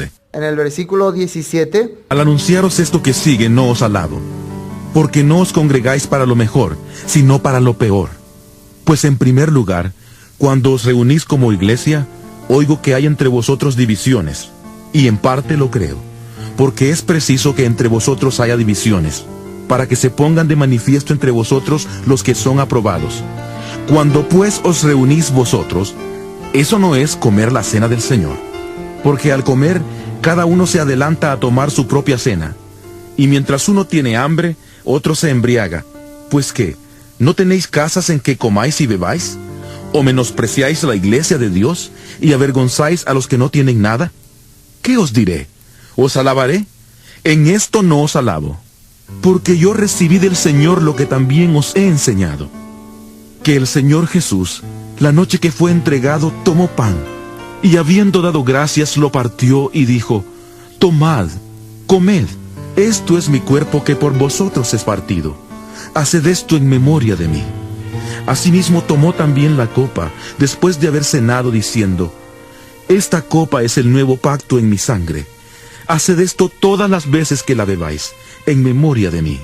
En el versículo 17, Al anunciaros esto que sigue, no os alabo, porque no os congregáis para lo mejor, sino para lo peor. Pues en primer lugar, cuando os reunís como iglesia, oigo que hay entre vosotros divisiones, y en parte lo creo, porque es preciso que entre vosotros haya divisiones, para que se pongan de manifiesto entre vosotros los que son aprobados. Cuando pues os reunís vosotros, eso no es comer la cena del Señor, porque al comer, cada uno se adelanta a tomar su propia cena, y mientras uno tiene hambre, otro se embriaga. Pues ¿qué? ¿No tenéis casas en que comáis y bebáis? ¿O menospreciáis la iglesia de Dios y avergonzáis a los que no tienen nada? ¿Qué os diré? ¿Os alabaré? En esto no os alabo, porque yo recibí del Señor lo que también os he enseñado, que el Señor Jesús, la noche que fue entregado, tomó pan, y habiendo dado gracias, lo partió y dijo: Tomad, comed, esto es mi cuerpo que por vosotros es partido. Haced esto en memoria de mí. Asimismo tomó también la copa, después de haber cenado, diciendo: Esta copa es el nuevo pacto en mi sangre. Haced esto todas las veces que la bebáis, en memoria de mí.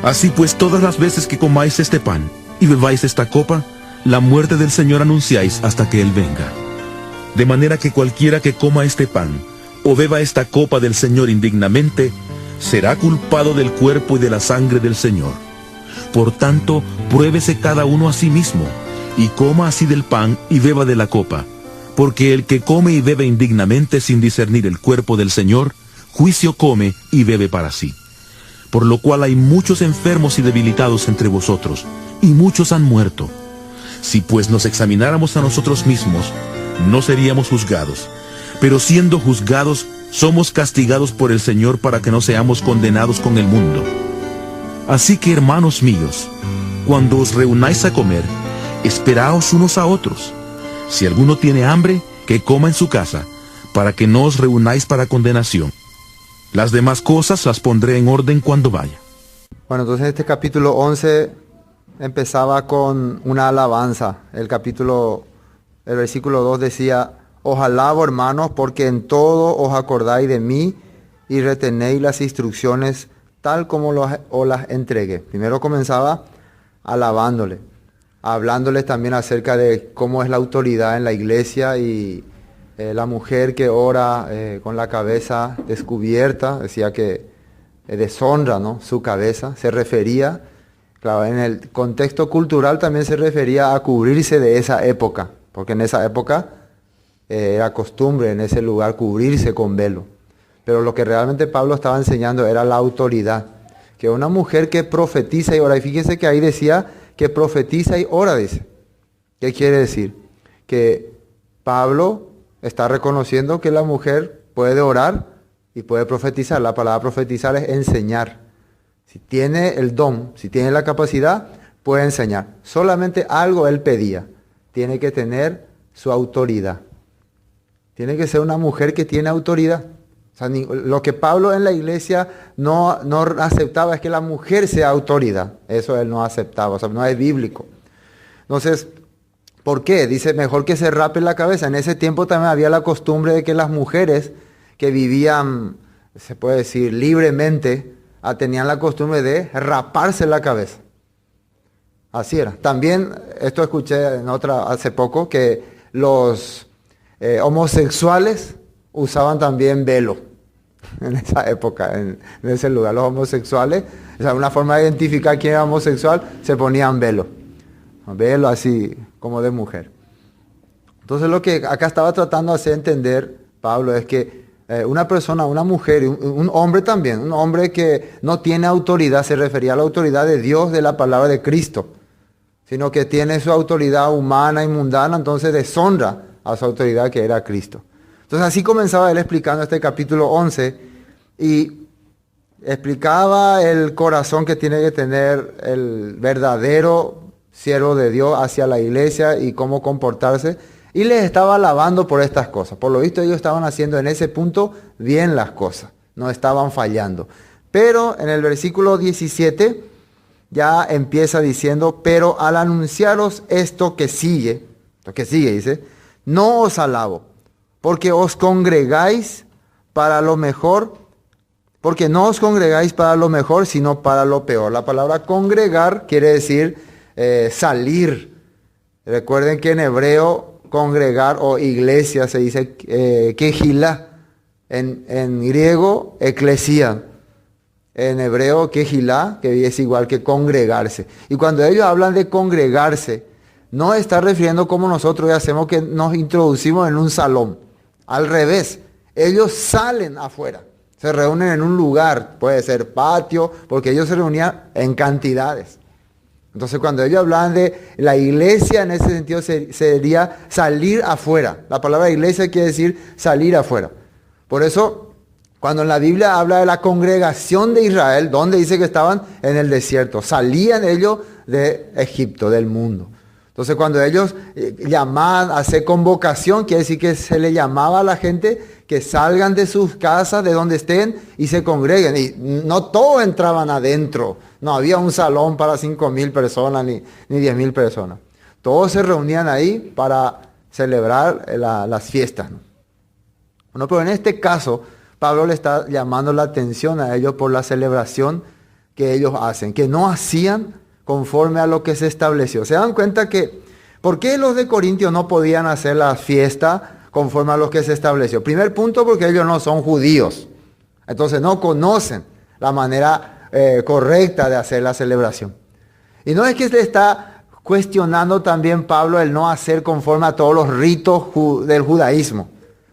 Así pues, todas las veces que comáis este pan y bebáis esta copa, la muerte del Señor anunciáis hasta que Él venga. De manera que cualquiera que coma este pan o beba esta copa del Señor indignamente, será culpado del cuerpo y de la sangre del Señor. Por tanto, pruébese cada uno a sí mismo, y coma así del pan y beba de la copa. Porque el que come y bebe indignamente sin discernir el cuerpo del Señor, juicio come y bebe para sí. Por lo cual hay muchos enfermos y debilitados entre vosotros, y muchos han muerto. Si pues nos examináramos a nosotros mismos, no seríamos juzgados. Pero siendo juzgados, somos castigados por el Señor para que no seamos condenados con el mundo. Así que, hermanos míos, cuando os reunáis a comer, esperaos unos a otros. Si alguno tiene hambre, que coma en su casa, para que no os reunáis para condenación. Las demás cosas las pondré en orden cuando vaya. bueno, entonces este capítulo 11 empezaba con una alabanza. El versículo 2 decía: Os alabo, hermanos, porque en todo os acordáis de mí y retenéis las instrucciones tal como os las entregué. Primero comenzaba alabándole, hablándoles también acerca de cómo es la autoridad en la iglesia y la mujer que ora con la cabeza descubierta, decía que deshonra, ¿no?, su cabeza. Se refería, claro, en el contexto cultural también se refería a cubrirse de esa época, porque en esa época era costumbre en ese lugar cubrirse con velo. Pero lo que realmente Pablo estaba enseñando era la autoridad, que una mujer que profetiza y ora, y fíjense que ahí decía que profetiza y ora, dice. ¿Qué quiere decir? Que Pablo está reconociendo que la mujer puede orar y puede profetizar. La palabra profetizar es enseñar. Si tiene el don, si tiene la capacidad, puede enseñar. Solamente algo él pedía: tiene que tener su autoridad. Tiene que ser una mujer que tiene autoridad. O sea, lo que Pablo en la iglesia no aceptaba es que la mujer sea autoridad. Eso él no aceptaba, o sea, no es bíblico. Entonces, ¿por qué? Dice, mejor que se rape la cabeza. En ese tiempo también había la costumbre de que las mujeres que vivían, se puede decir, libremente, tenían la costumbre de raparse la cabeza. Así era. También, esto escuché hace poco, que los homosexuales usaban también velo en esa época, en ese lugar. Los homosexuales, o sea, una forma de identificar quién era homosexual, se ponían velo. Velo así como de mujer. Entonces lo que acá estaba tratando de hacer entender Pablo es que una persona, una mujer, un hombre también, un hombre que no tiene autoridad, se refería a la autoridad de Dios, de la palabra de Cristo, sino que tiene su autoridad humana y mundana, entonces deshonra a su autoridad que era Cristo. Entonces así comenzaba él explicando este capítulo 11 y explicaba el corazón que tiene que tener el verdadero siervo de Dios hacia la iglesia y cómo comportarse. Y les estaba alabando por estas cosas. Por lo visto ellos estaban haciendo en ese punto bien las cosas, no estaban fallando. Pero en el versículo 17 ya empieza diciendo: pero al anunciaros esto que sigue, dice, no os alabo, porque os congregáis para lo mejor, porque no os congregáis para lo mejor, sino para lo peor. La palabra congregar quiere decir salir. Recuerden que en hebreo congregar o iglesia se dice kehila, en griego eclesia, en hebreo kehila, que es igual que congregarse. Y cuando ellos hablan de congregarse, no está refiriendo como nosotros ya hacemos, que nos introducimos en un salón. Al revés, ellos salen afuera, se reúnen en un lugar, puede ser patio, porque ellos se reunían en cantidades. Entonces cuando ellos hablan de la iglesia, en ese sentido sería salir afuera. La palabra iglesia quiere decir salir afuera. Por eso, cuando en la Biblia habla de la congregación de Israel, ¿dónde dice que estaban? En el desierto. Salían ellos de Egipto, del mundo. Entonces cuando ellos llamaban a hacer convocación, quiere decir que se le llamaba a la gente que salgan de sus casas, de donde estén, y se congreguen. Y no todos entraban adentro. No había un salón para 5.000 personas ni 10.000 personas. Todos se reunían ahí para celebrar las fiestas, ¿no? Bueno, pero en este caso, Pablo le está llamando la atención a ellos por la celebración que ellos hacen, que no hacían conforme a lo que se estableció. Se dan cuenta que, ¿por qué los de Corintios no podían hacer la fiesta conforme a lo que se estableció? Primer punto, porque ellos no son judíos. Entonces no conocen la manera correcta de hacer la celebración. Y no es que se está cuestionando también Pablo el no hacer conforme a todos los ritos del judaísmo.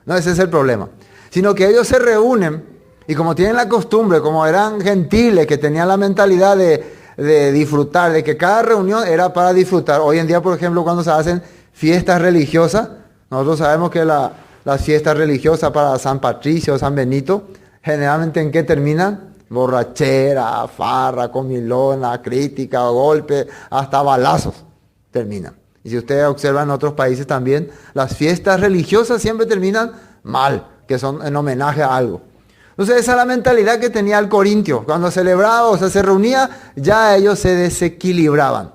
No, ese es el problema. Sino que ellos se reúnen y como tienen la costumbre, como eran gentiles, que tenían la mentalidad de disfrutar, de que cada reunión era para disfrutar. Hoy en día, por ejemplo, cuando se hacen fiestas religiosas, nosotros sabemos que las fiestas religiosas para San Patricio, San Benito, generalmente ¿en qué terminan? Borrachera, farra, comilona, crítica, golpe, hasta balazos terminan. Y si ustedes observan en otros países también, las fiestas religiosas siempre terminan mal, que son en homenaje a algo. Entonces esa es la mentalidad que tenía el corintio. Cuando celebraba, o sea, se reunía, ya ellos se desequilibraban.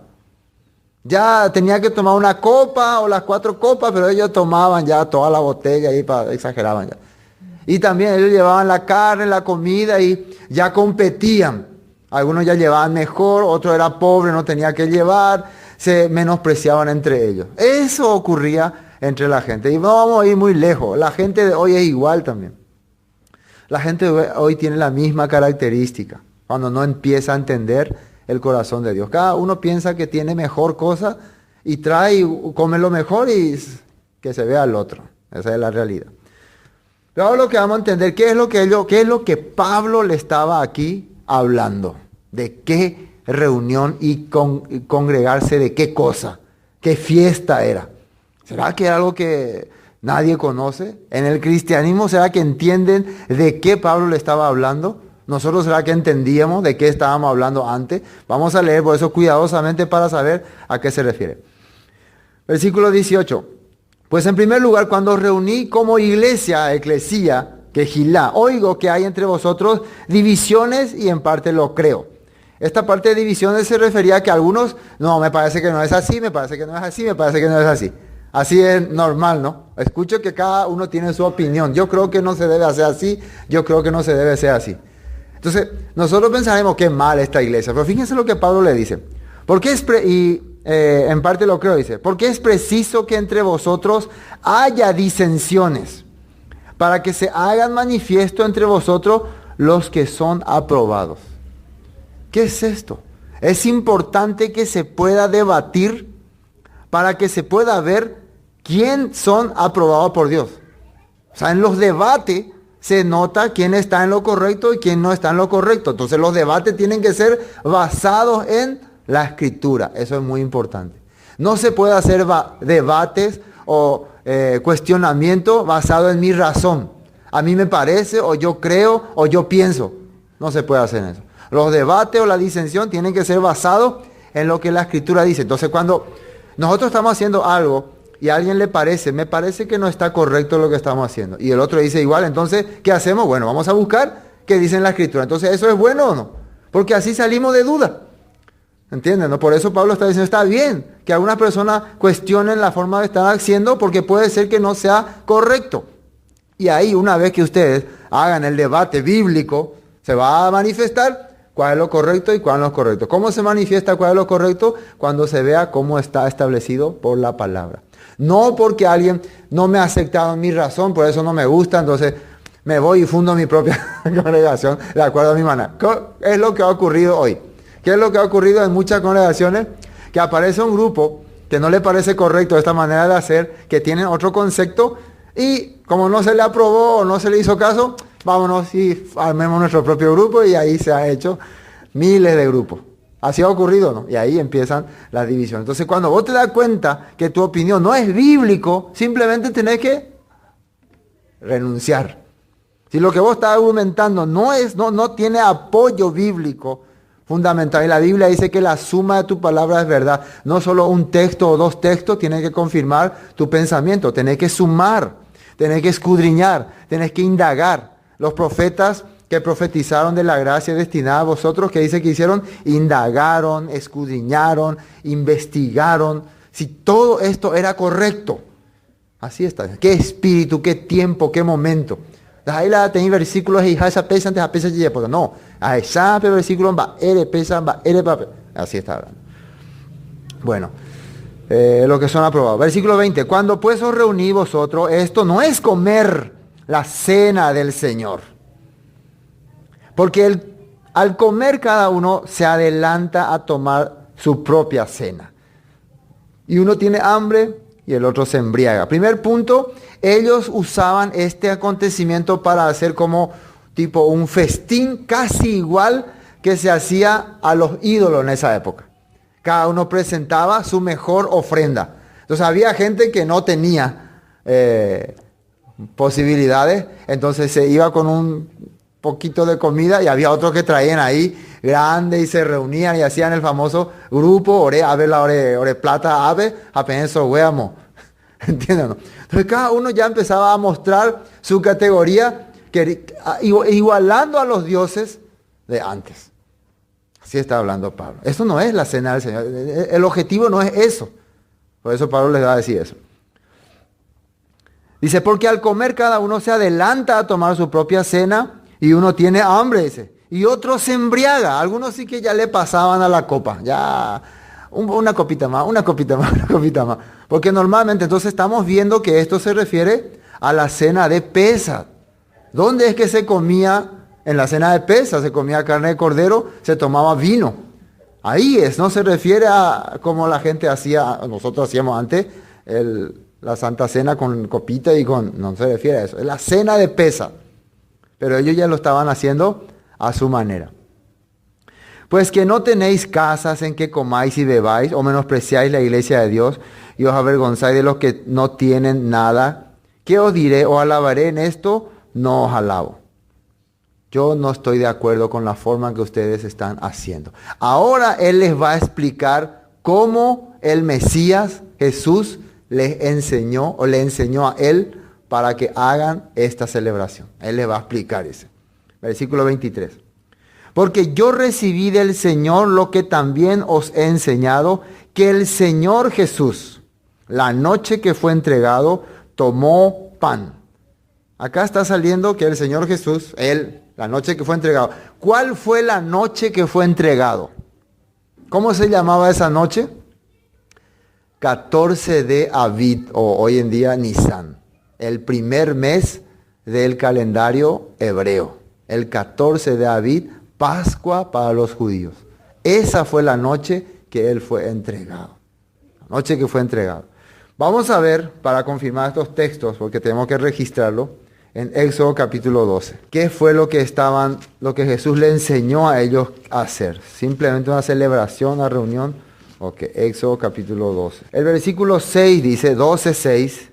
Ya tenía que tomar una copa o las 4 copas, pero ellos tomaban ya toda la botella y exageraban ya. Y también ellos llevaban la carne, la comida y ya competían. Algunos ya llevaban mejor, otro era pobre, no tenía que llevar, se menospreciaban entre ellos. Eso ocurría entre la gente. Y no vamos a ir muy lejos. La gente de hoy es igual también. La gente de hoy tiene la misma característica. Cuando no empieza a entender el corazón de Dios. Cada uno piensa que tiene mejor cosa y trae y come lo mejor y que se vea al otro. Esa es la realidad. Pero ahora lo que vamos a entender, ¿qué es lo que Pablo le estaba aquí hablando? ¿De qué reunión y congregarse de qué cosa? ¿Qué fiesta era? ¿Será que era algo que nadie conoce? ¿En el cristianismo será que entienden de qué Pablo le estaba hablando? ¿Nosotros será que entendíamos de qué estábamos hablando antes? Vamos a leer por eso cuidadosamente para saber a qué se refiere. Versículo 18. Pues en primer lugar, cuando os reuní como iglesia, eclesía, kehilá, oigo que hay entre vosotros divisiones y en parte lo creo. Esta parte de divisiones se refería a que algunos, no, me parece que no es así, me parece que no es así, me parece que no es así. Así es normal, ¿no? Escucho que cada uno tiene su opinión. Yo creo que no se debe hacer así, yo creo que no se debe hacer así. Entonces, nosotros pensaremos que mal esta iglesia, pero fíjense lo que Pablo le dice. ¿Por qué en parte lo creo, dice, porque es preciso que entre vosotros haya disensiones, para que se hagan manifiesto entre vosotros los que son aprobados. ¿Qué es esto? Es importante que se pueda debatir para que se pueda ver quién son aprobados por Dios. O sea, en los debates se nota quién está en lo correcto y quién no está en lo correcto. Entonces los debates tienen que ser basados en la Escritura. Eso es muy importante. No se puede hacer debates o cuestionamiento basado en mi razón. A mí me parece, o yo creo, o yo pienso. No se puede hacer eso. Los debates o la disensión tienen que ser basados en lo que la Escritura dice. Entonces cuando nosotros estamos haciendo algo y a alguien le parece, me parece que no está correcto lo que estamos haciendo, y el otro dice igual, entonces, ¿qué hacemos? Bueno, vamos a buscar qué dice en la Escritura. Entonces, ¿eso es bueno o no? Porque así salimos de duda. ¿Entienden? ¿No? Por eso Pablo está diciendo, está bien que algunas personas cuestionen la forma de estar haciendo porque puede ser que no sea correcto. Y ahí, una vez que ustedes hagan el debate bíblico, se va a manifestar cuál es lo correcto y cuál no es lo correcto. ¿Cómo se manifiesta cuál es lo correcto? Cuando se vea cómo está establecido por la palabra. No porque alguien no me ha aceptado mi razón, por eso no me gusta, entonces me voy y fundo mi propia congregación de acuerdo a mi manera. Es lo que ha ocurrido hoy. ¿Qué es lo que ha ocurrido en muchas congregaciones? Que aparece un grupo que no le parece correcto esta manera de hacer, que tienen otro concepto y como no se le aprobó o no se le hizo caso, vámonos y armemos nuestro propio grupo y ahí se ha hecho miles de grupos. Así ha ocurrido, ¿no? Y ahí empiezan las divisiones. Entonces, cuando vos te das cuenta que tu opinión no es bíblico, simplemente tenés que renunciar. Si lo que vos estás argumentando no tiene apoyo bíblico fundamental, y la Biblia dice que la suma de tu palabra es verdad, no solo un texto o dos textos tienen que confirmar tu pensamiento, tenés que sumar, tenés que escudriñar, tenés que indagar. Los profetas que profetizaron de la gracia destinada a vosotros, que dice que hicieron, indagaron, escudriñaron, investigaron, si todo esto era correcto. Así está. ¿Qué espíritu, qué tiempo, qué momento? Ahí la tenéis versículos y esa pesa antes a pesa y no, a esa versículo va ere pesa va ere papel. Así está hablando. Bueno, lo que son aprobados. Versículo 20. Cuando pues os reunís vosotros, esto no es comer la cena del Señor. Porque al comer cada uno se adelanta a tomar su propia cena. Y uno tiene hambre y el otro se embriaga. Primer punto, ellos usaban este acontecimiento para hacer como tipo un festín casi igual que se hacía a los ídolos en esa época. Cada uno presentaba su mejor ofrenda. Entonces había gente que no tenía posibilidades, entonces se iba con un poquito de comida y había otros que traían ahí grande y se reunían y hacían el famoso grupo, ore plata ave, apenas hueamos. ¿Entienden? Entonces cada uno ya empezaba a mostrar su categoría, igualando a los dioses de antes. Así está hablando Pablo. Eso no es la cena del Señor. El objetivo no es eso. Por eso Pablo les va a decir eso. Dice, porque al comer cada uno se adelanta a tomar su propia cena y uno tiene hambre, dice. Y otro se embriaga. Algunos sí que ya le pasaban a la copa. Ya, una copita más, una copita más, una copita más. Porque normalmente entonces estamos viendo que esto se refiere a la cena de Pesaj. ¿Dónde es que se comía en la cena de Pesaj? Se comía carne de cordero, se tomaba vino. Ahí es, no se refiere a como la gente hacía, nosotros hacíamos antes, la Santa Cena con copita y con... No se refiere a eso, es la cena de Pesaj. Pero ellos ya lo estaban haciendo a su manera. Pues que no tenéis casas en que comáis y bebáis, o menospreciáis la iglesia de Dios, y os avergonzáis de los que no tienen nada. ¿Qué os diré o alabaré en esto? No os alabo. Yo no estoy de acuerdo con la forma que ustedes están haciendo. Ahora Él les va a explicar cómo el Mesías, Jesús, les enseñó o le enseñó a Él para que hagan esta celebración. Él les va a explicar eso. Versículo 23. Porque yo recibí del Señor lo que también os he enseñado, que el Señor Jesús, la noche que fue entregado, tomó pan. Acá está saliendo que el Señor Jesús, Él, la noche que fue entregado. ¿Cuál fue la noche que fue entregado? ¿Cómo se llamaba esa noche? 14 de Aviv, o hoy en día Nisan. El primer mes del calendario hebreo. El 14 de Aviv, Pascua para los judíos. Esa fue la noche que Él fue entregado. La noche que fue entregado. Vamos a ver, para confirmar estos textos, porque tenemos que registrarlo, en Éxodo capítulo 12. ¿Qué fue lo que Jesús le enseñó a ellos a hacer? Simplemente una celebración, una reunión. Ok, Éxodo capítulo 12. El versículo 6 dice, 12:6.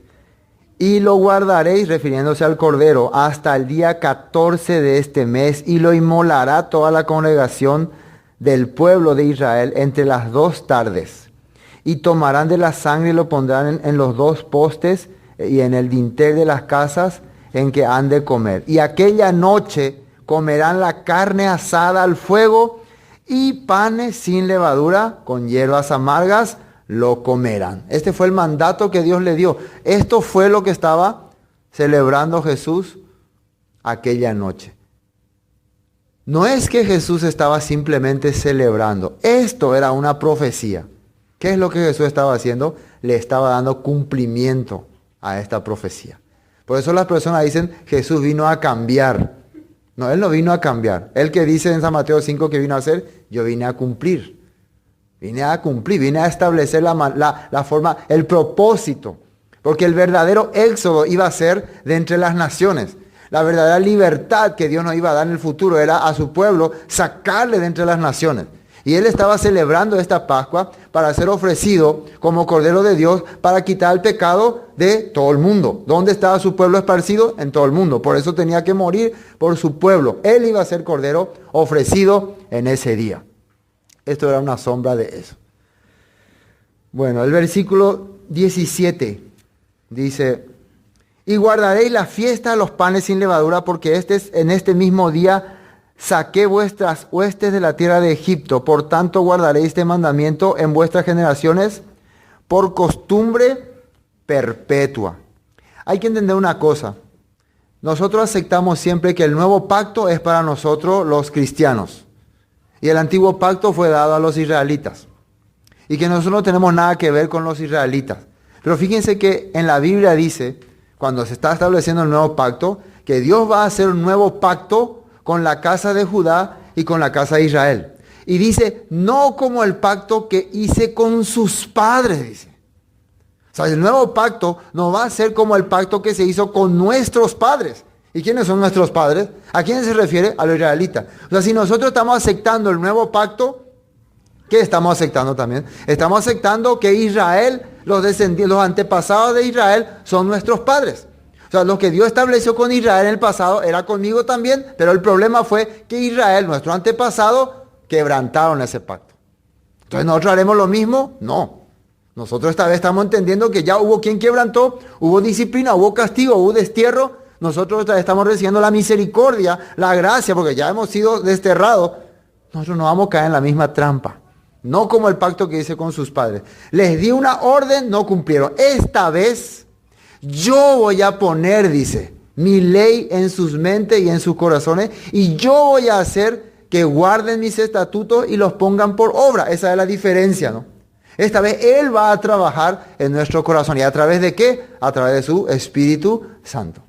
Y lo guardaréis, refiriéndose al Cordero, hasta el día 14 de este mes, y lo inmolará toda la congregación del pueblo de Israel entre las 2 tardes. Y tomarán de la sangre y lo pondrán en los 2 postes y en el dintel de las casas en que han de comer. Y aquella noche comerán la carne asada al fuego y panes sin levadura con hierbas amargas lo comerán. Este fue el mandato que Dios le dio. Esto fue lo que estaba celebrando Jesús aquella noche. No es que Jesús estaba simplemente celebrando. Esto era una profecía. ¿Qué es lo que Jesús estaba haciendo? Le estaba dando cumplimiento a esta profecía. Por eso las personas dicen, Jesús vino a cambiar. No, Él no vino a cambiar. Él que dice en San Mateo 5 que vino a hacer, yo vine a cumplir. Vine a cumplir, vine a establecer la forma, el propósito. Porque el verdadero éxodo iba a ser de entre las naciones. La verdadera libertad que Dios nos iba a dar en el futuro era a su pueblo sacarle de entre las naciones. Y Él estaba celebrando esta Pascua para ser ofrecido como Cordero de Dios para quitar el pecado de todo el mundo. ¿Dónde estaba su pueblo esparcido? En todo el mundo. Por eso tenía que morir por su pueblo. Él iba a ser Cordero ofrecido en ese día. Esto era una sombra de eso. Bueno, el versículo 17 dice: y guardaréis la fiesta de los panes sin levadura, porque en este mismo día saqué vuestras huestes de la tierra de Egipto. Por tanto guardaréis este mandamiento en vuestras generaciones por costumbre perpetua. Hay que entender una cosa. Nosotros aceptamos siempre que el nuevo pacto es para nosotros los cristianos. Y el antiguo pacto fue dado a los israelitas. Y que nosotros no tenemos nada que ver con los israelitas. Pero fíjense que en la Biblia dice, cuando se está estableciendo el nuevo pacto, que Dios va a hacer un nuevo pacto con la casa de Judá y con la casa de Israel. Y dice, no como el pacto que hice con sus padres, dice. O sea, el nuevo pacto no va a ser como el pacto que se hizo con nuestros padres. ¿Y quiénes son nuestros padres? ¿A quiénes se refiere? A los israelitas. O sea, si nosotros estamos aceptando el nuevo pacto, ¿qué estamos aceptando también? Estamos aceptando que Israel, los antepasados de Israel, son nuestros padres. O sea, lo que Dios estableció con Israel en el pasado era conmigo también, pero el problema fue que Israel, nuestro antepasado, quebrantaron ese pacto. Entonces, ¿nosotros haremos lo mismo? No. Nosotros esta vez estamos entendiendo que ya hubo quien quebrantó, hubo disciplina, hubo castigo, hubo destierro. Nosotros esta vez estamos recibiendo la misericordia, la gracia, porque ya hemos sido desterrados. Nosotros no vamos a caer en la misma trampa. No como el pacto que hice con sus padres. Les di una orden, no cumplieron. Esta vez yo voy a poner, dice, mi ley en sus mentes y en sus corazones, y yo voy a hacer que guarden mis estatutos y los pongan por obra. Esa es la diferencia, ¿no? Esta vez Él va a trabajar en nuestro corazón. ¿Y a través de qué? A través de su Espíritu Santo.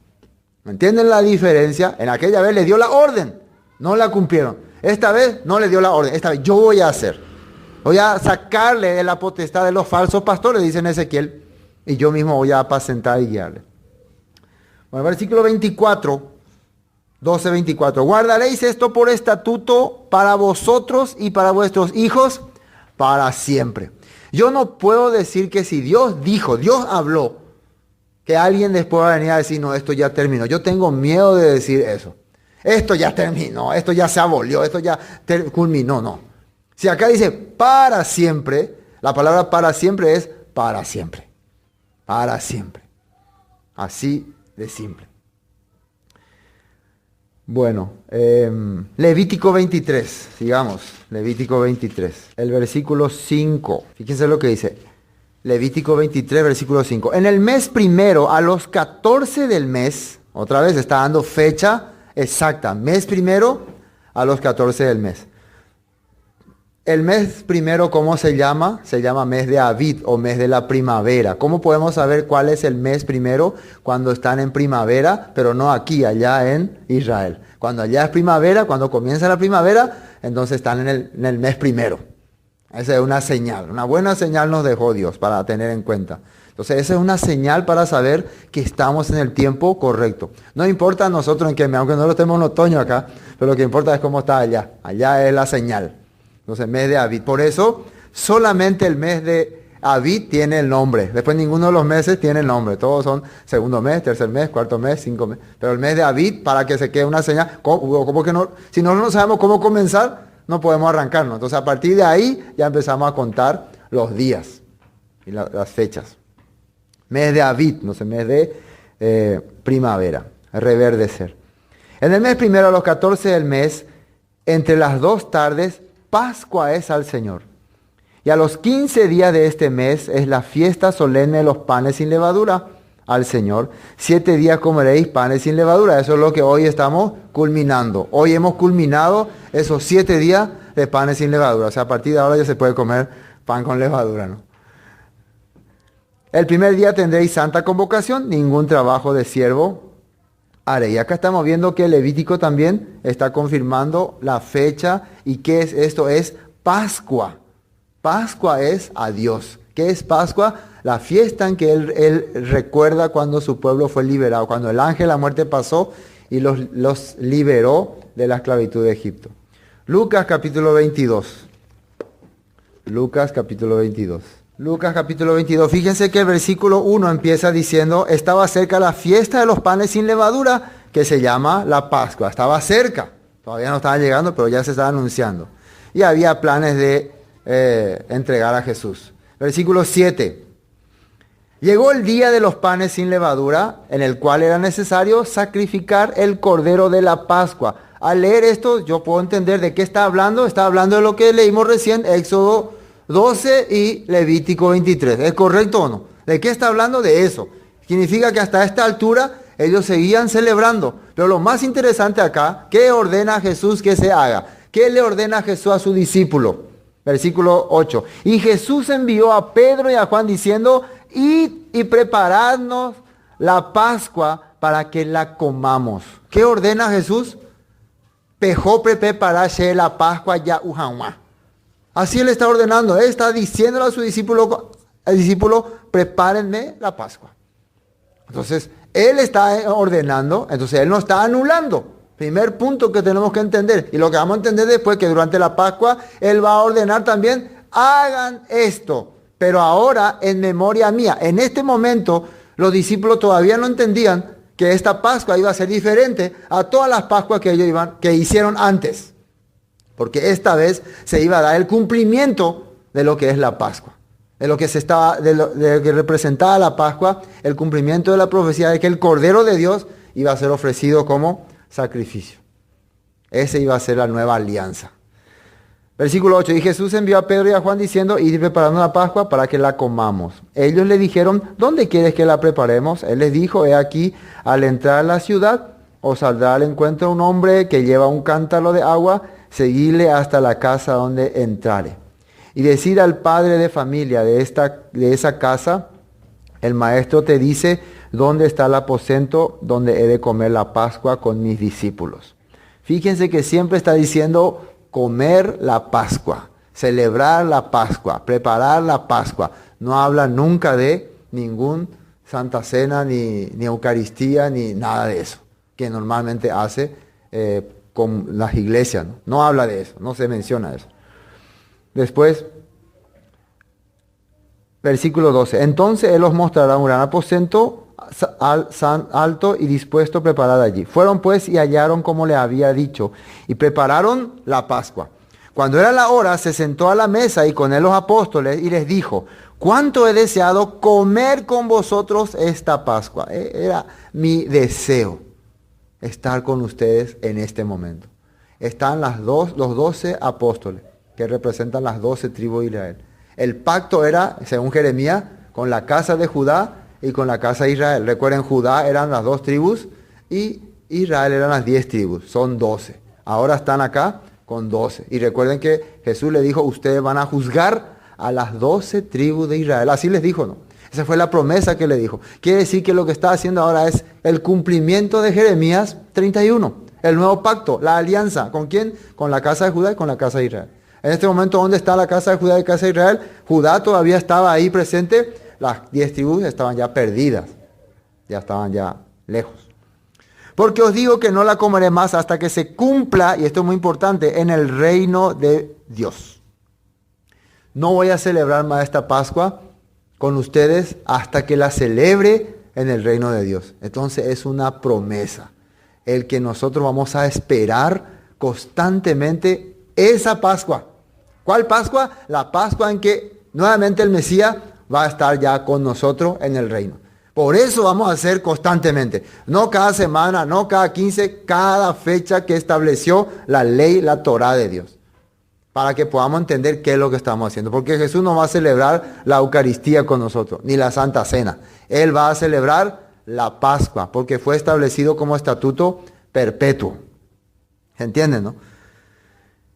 ¿Me entienden la diferencia? En aquella vez le dio la orden, no la cumplieron. Esta vez no le dio la orden, esta vez yo voy a hacer. Voy a sacarle de la potestad de los falsos pastores, dice en Ezequiel, y yo mismo voy a apacentar y guiarle. Bueno, versículo 24, 12:24. Guardaréis esto por estatuto para vosotros y para vuestros hijos para siempre. Yo no puedo decir que si Dios dijo, Dios habló, que alguien después va a venir a decir, no, esto ya terminó. Yo tengo miedo de decir eso. Esto ya terminó, esto ya se abolió, esto ya culminó, no. Si acá dice para siempre, la palabra para siempre es para siempre. Para siempre. Así de simple. Bueno, Levítico 23, sigamos. Levítico 23, el versículo 5. Fíjense lo que dice. Levítico 23, versículo 5. En el mes primero, a los 14 del mes, otra vez está dando fecha exacta. Mes primero, a los 14 del mes. El mes primero, ¿cómo se llama? Se llama mes de Abib o mes de la primavera. ¿Cómo podemos saber cuál es el mes primero? Cuando están en primavera, pero no aquí, allá en Israel. Cuando allá es primavera, cuando comienza la primavera, entonces están en el mes primero. Esa es una señal, una buena señal nos dejó Dios para tener en cuenta. Entonces esa es una señal para saber que estamos en el tiempo correcto. No importa a nosotros en qué mes, aunque no lo estemos en otoño acá, pero lo que importa es cómo está allá. Allá es la señal. Entonces mes de Abib. Por eso solamente el mes de Abib tiene el nombre. Después ninguno de los meses tiene el nombre. Todos son segundo mes, tercer mes, cuarto mes, 5 meses. Pero el mes de Abib, para que se quede una señal, ¿cómo que no? Si nosotros no sabemos cómo comenzar, no podemos arrancarnos. Entonces a partir de ahí ya empezamos a contar los días y las fechas. Mes de Abib, no sé, mes de primavera, reverdecer. En el mes primero, a los 14 del mes, entre las 2 tardes, Pascua es al Señor. Y a los 15 días de este mes es la fiesta solemne de los panes sin levadura, al Señor. 7 días comeréis panes sin levadura. Eso es lo que hoy estamos culminando. Hoy hemos culminado esos 7 días de panes sin levadura. O sea, a partir de ahora ya se puede comer pan con levadura, ¿no? El primer día tendréis santa convocación, ningún trabajo de siervo haré. Y acá estamos viendo que el Levítico también está confirmando la fecha. ¿Y qué es esto? Es Pascua. Pascua es a Dios. ¿Qué es Pascua? La fiesta en que él recuerda cuando su pueblo fue liberado, cuando el ángel de la muerte pasó y los liberó de la esclavitud de Egipto. Lucas capítulo 22. Lucas capítulo 22. Lucas capítulo 22. Fíjense que el versículo 1 empieza diciendo, estaba cerca la fiesta de los panes sin levadura, que se llama la Pascua. Estaba cerca. Todavía no estaba llegando, pero ya se estaba anunciando. Y había planes de entregar a Jesús. Versículo 7. Llegó el día de los panes sin levadura, en el cual era necesario sacrificar el cordero de la Pascua. Al leer esto, yo puedo entender de qué está hablando. Está hablando de lo que leímos recién, Éxodo 12 y Levítico 23. ¿Es correcto o no? ¿De qué está hablando? De eso. Significa que hasta esta altura ellos seguían celebrando. Pero lo más interesante acá, ¿qué ordena Jesús que se haga? ¿Qué le ordena Jesús a su discípulo? Versículo 8. Y Jesús envió a Pedro y a Juan diciendo, id y preparadnos la Pascua para que la comamos. ¿Qué ordena Jesús? Pejó prepararse la Pascua ya ujanwa. Así él está ordenando. Él está diciéndole a su discípulo, prepárenme la Pascua. Entonces, él está ordenando, entonces él no está anulando. Primer punto que tenemos que entender. Y lo que vamos a entender después, que durante la Pascua, él va a ordenar también, hagan esto, pero ahora en memoria mía. En este momento, los discípulos todavía no entendían que esta Pascua iba a ser diferente a todas las Pascuas que ellos que hicieron antes. Porque esta vez se iba a dar el cumplimiento de lo que es la Pascua. De lo que representaba la Pascua, el cumplimiento de la profecía de que el Cordero de Dios iba a ser ofrecido como sacrificio. Ese iba a ser la nueva alianza. Versículo 8. Y Jesús envió a Pedro y a Juan diciendo, id preparando la Pascua para que la comamos. Ellos le dijeron, ¿dónde quieres que la preparemos? Él les dijo, he aquí, al entrar a la ciudad, os saldrá al encuentro un hombre que lleva un cántaro de agua, seguidle hasta la casa donde entrare. Y decid al padre de familia de esa casa, el maestro te dice, ¿dónde está el aposento donde he de comer la Pascua con mis discípulos? Fíjense que siempre está diciendo comer la Pascua, celebrar la Pascua, preparar la Pascua. No habla nunca de ningún Santa Cena, ni Eucaristía, ni nada de eso, que normalmente hace con las iglesias. No habla de eso, no se menciona eso. Después, versículo 12. Entonces él os mostrará un gran aposento alto y dispuesto a preparar allí. Fueron pues y hallaron como le había dicho y prepararon la Pascua. Cuando era la hora, se sentó a la mesa y con él los apóstoles y les dijo, cuánto he deseado comer con vosotros esta Pascua. Era mi deseo estar con ustedes en este momento. Están los 12 apóstoles que representan las 12 tribus de Israel. El pacto era, según Jeremías, con la casa de Judá y con la casa de Israel. Recuerden, Judá eran las 2 tribus y Israel eran las 10 tribus. Son 12. Ahora están acá con 12. Y recuerden que Jesús le dijo, ustedes van a juzgar a las 12 tribus de Israel. Así les dijo, ¿no? Esa fue la promesa que le dijo. Quiere decir que lo que está haciendo ahora es el cumplimiento de Jeremías 31. El nuevo pacto, la alianza. ¿Con quién? Con la casa de Judá y con la casa de Israel. En este momento, ¿dónde está la casa de Judá y la casa de Israel? Judá todavía estaba ahí presente. Las 10 tribus estaban ya perdidas. Ya estaban ya lejos. Porque os digo que no la comeré más hasta que se cumpla, y esto es muy importante, en el reino de Dios. No voy a celebrar más esta Pascua con ustedes hasta que la celebre en el reino de Dios. Entonces es una promesa. El que nosotros vamos a esperar constantemente esa Pascua. ¿Cuál Pascua? La Pascua en que nuevamente el Mesías va a estar ya con nosotros en el reino. Por eso vamos a hacer constantemente. No cada semana, no cada 15, cada fecha que estableció la ley, la Torá de Dios. para que podamos entender qué es lo que estamos haciendo. Porque Jesús no va a celebrar la Eucaristía con nosotros, ni la Santa Cena. Él va a celebrar la Pascua, porque fue establecido como estatuto perpetuo. ¿Se entiende, no?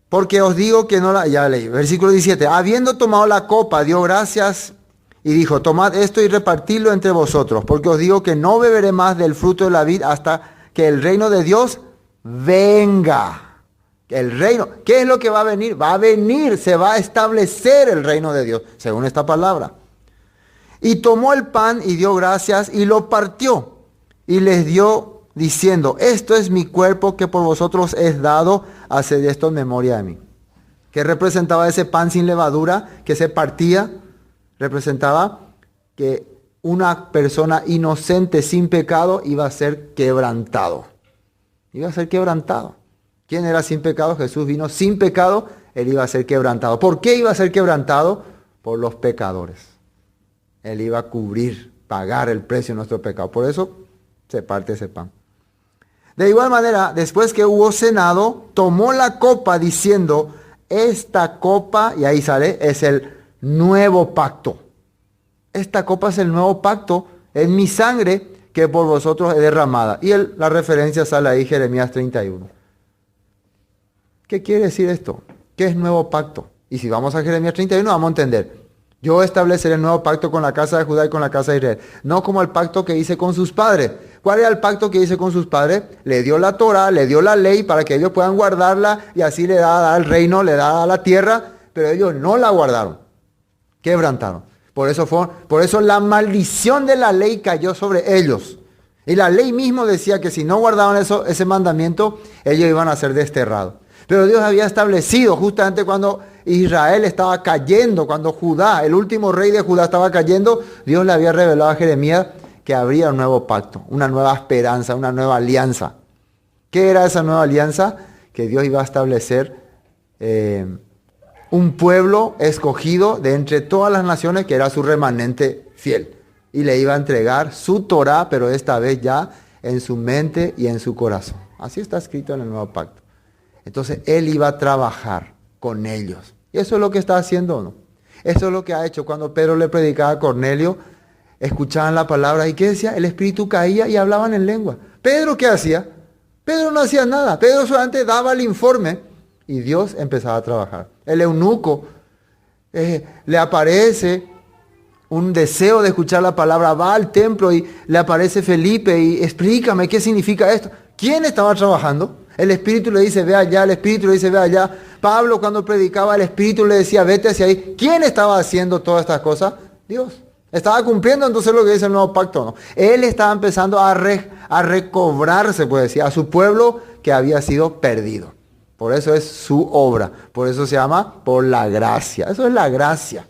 Porque os digo que no la... Ya leí, versículo 17. Habiendo tomado la copa, dio gracias y dijo, tomad esto y repartidlo entre vosotros, porque os digo que no beberé más del fruto de la vid hasta que el reino de Dios venga. El reino, ¿qué es lo que va a venir? Va a venir, se va a establecer el reino de Dios, según esta palabra. Y tomó el pan y dio gracias y lo partió y les dio diciendo, esto es mi cuerpo que por vosotros es dado, haced esto en memoria de mí. ¿Qué representaba ese pan sin levadura que se partía? Representaba que una persona inocente sin pecado iba a ser quebrantado. Iba a ser quebrantado. ¿Quién era sin pecado? Jesús vino sin pecado, él iba a ser quebrantado. ¿Por qué iba a ser quebrantado? Por los pecadores. Él iba a cubrir, pagar el precio de nuestro pecado. Por eso se parte ese pan. De igual manera, después que hubo cenado, tomó la copa diciendo, esta copa, y ahí sale, es el nuevo pacto. Esta copa es el nuevo pacto, es mi sangre que por vosotros es derramada. Y la referencia sale ahí, Jeremías 31. ¿Qué quiere decir esto? ¿Qué es nuevo pacto? Y si vamos a Jeremías 31 vamos a entender. Yo estableceré el nuevo pacto con la casa de Judá y con la casa de Israel. No como el pacto que hice con sus padres. ¿Cuál era el pacto que hice con sus padres? Le dio la Torah, le dio la ley para que ellos puedan guardarla y así le da el reino, le da la tierra, pero ellos no la guardaron. Quebrantaron. Por eso la maldición de la ley cayó sobre ellos. Y la ley mismo decía que si no guardaban ese mandamiento, ellos iban a ser desterrados. Pero Dios había establecido justamente cuando Israel estaba cayendo, cuando Judá, el último rey de Judá estaba cayendo, Dios le había revelado a Jeremías que habría un nuevo pacto, una nueva esperanza, una nueva alianza. ¿Qué era esa nueva alianza? Que Dios iba a establecer un pueblo escogido de entre todas las naciones que era su remanente fiel. Y le iba a entregar su Torah, pero esta vez ya en su mente y en su corazón. Así está escrito en el nuevo pacto. Entonces él iba a trabajar con ellos. Y eso es lo que está haciendo, ¿no? Eso es lo que ha hecho cuando Pedro le predicaba a Cornelio. Escuchaban la palabra y ¿qué decía? El espíritu caía y hablaban en lengua. ¿Pedro qué hacía? Pedro no hacía nada. Pedro solamente daba el informe y Dios empezaba a trabajar. El eunuco le aparece un deseo de escuchar la palabra, va al templo y le aparece Felipe y explícame qué significa esto. ¿Quién estaba trabajando? El Espíritu le dice, ve allá, el Espíritu le dice, ve allá. Pablo cuando predicaba, el Espíritu le decía, vete hacia ahí. ¿Quién estaba haciendo todas estas cosas? Dios. Estaba cumpliendo entonces lo que dice el nuevo pacto, ¿no? Él estaba empezando a recobrar, se puede decir, a su pueblo que había sido perdido. Por eso es su obra. Por eso se llama por la gracia. Eso es la gracia.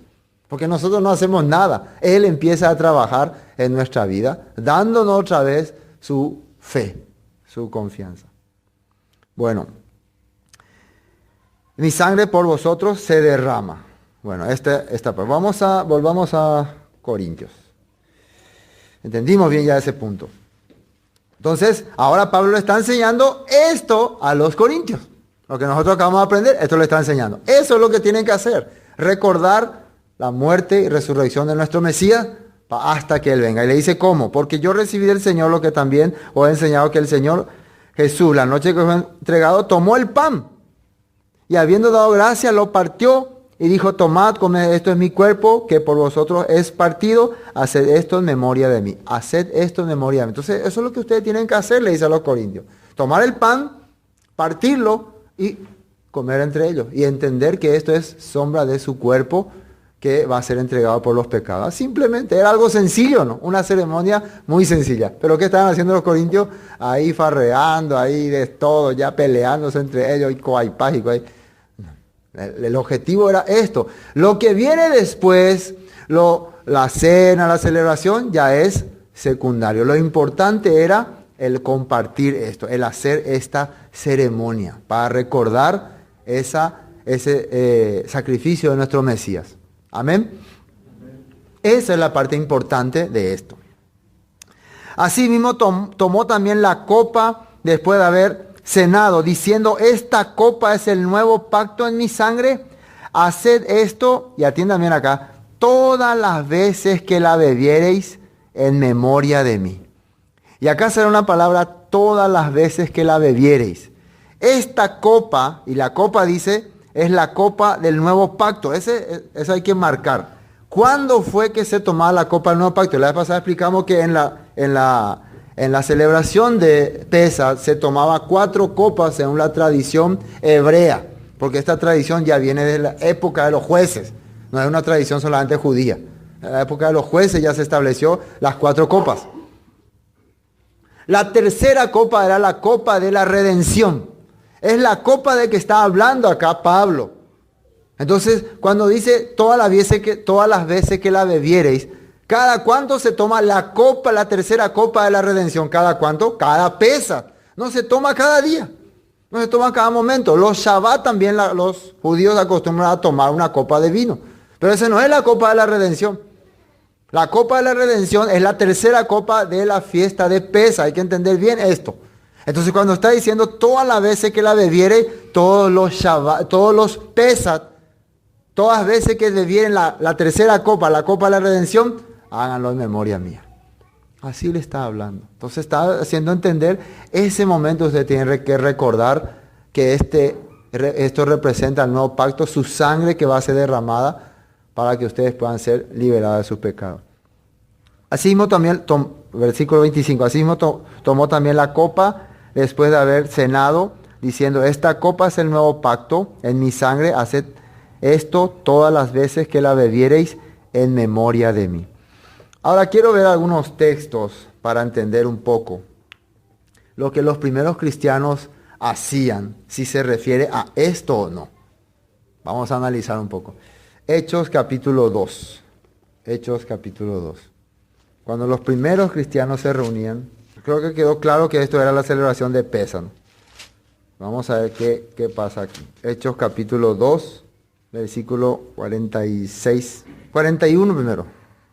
Porque nosotros no hacemos nada. Él empieza a trabajar en nuestra vida, dándonos otra vez su fe, su confianza. Bueno, mi sangre por vosotros se derrama. Bueno, volvamos a Corintios. Entendimos bien ya ese punto. Entonces, ahora Pablo le está enseñando esto a los corintios. Lo que nosotros acabamos de aprender, esto le está enseñando. Eso es lo que tienen que hacer. Recordar la muerte y resurrección de nuestro Mesías hasta que Él venga. Y le dice, ¿cómo? Porque yo recibí del Señor lo que también os he enseñado, que el Señor Jesús, la noche que fue entregado, tomó el pan y habiendo dado gracias, lo partió y dijo, tomad, comed, esto es mi cuerpo, que por vosotros es partido, haced esto en memoria de mí. Haced esto en memoria de mí. Entonces, eso es lo que ustedes tienen que hacer, le dice a los corintios. Tomar el pan, partirlo y comer entre ellos. Y entender que esto es sombra de su cuerpo, que va a ser entregado por los pecados. Simplemente era algo sencillo, ¿no? Una ceremonia muy sencilla. Pero ¿qué estaban haciendo los corintios? Ahí farreando, ahí de todo, ya peleándose entre ellos, y coaipás y coay. El objetivo era esto. Lo que viene después, la cena, la celebración, ya es secundario. Lo importante era el compartir esto, el hacer esta ceremonia para recordar ese sacrificio de nuestro Mesías. Amén. Esa es la parte importante de esto. Asimismo tomó también la copa después de haber cenado, diciendo, esta copa es el nuevo pacto en mi sangre, haced esto, y atiendan bien acá, todas las veces que la bebiereis en memoria de mí. Y acá será una palabra, todas las veces que la bebiereis. Esta copa, y la copa dice, es la copa del nuevo pacto. Eso hay que marcar. ¿Cuándo fue que se tomaba la copa del nuevo pacto? La vez pasada explicamos que en la celebración de Pesach se tomaba 4 copas según la tradición hebrea, porque esta tradición ya viene de la época de los jueces, no es una tradición solamente judía. En la época de los jueces ya se estableció las 4 copas. La tercera copa era la copa de la redención. Es la copa de que está hablando acá Pablo. Entonces, cuando dice todas las veces que la bebiereis, ¿cada cuánto se toma la copa, la tercera copa de la redención? ¿Cada cuánto? Cada Pesach. No se toma cada día. No se toma cada momento. Los Shabbat también los judíos acostumbran a tomar una copa de vino. Pero esa no es la copa de la redención. La copa de la redención es la tercera copa de la fiesta de Pesach. Hay que entender bien esto. Entonces cuando está diciendo todas las veces que la bebiere, todos los Shabbat, todos los Pesach, todas las veces que bebieren la tercera copa, la copa de la redención, háganlo en memoria mía. Así le está hablando. Entonces está haciendo entender, ese momento usted tiene que recordar que esto representa el nuevo pacto, su sangre que va a ser derramada para que ustedes puedan ser liberados de sus pecados. Asimismo también, versículo 25, asimismo tomó también la copa después de haber cenado, diciendo, esta copa es el nuevo pacto en mi sangre, haced esto todas las veces que la bebiereis en memoria de mí. Ahora quiero ver algunos textos para entender un poco lo que los primeros cristianos hacían, si se refiere a esto o no. Vamos a analizar un poco. Hechos capítulo 2. Hechos capítulo 2. Cuando los primeros cristianos se reunían, creo que quedó claro que esto era la celebración de Pesach. Vamos a ver qué pasa aquí. Hechos capítulo 2, versículo 46. 41 primero.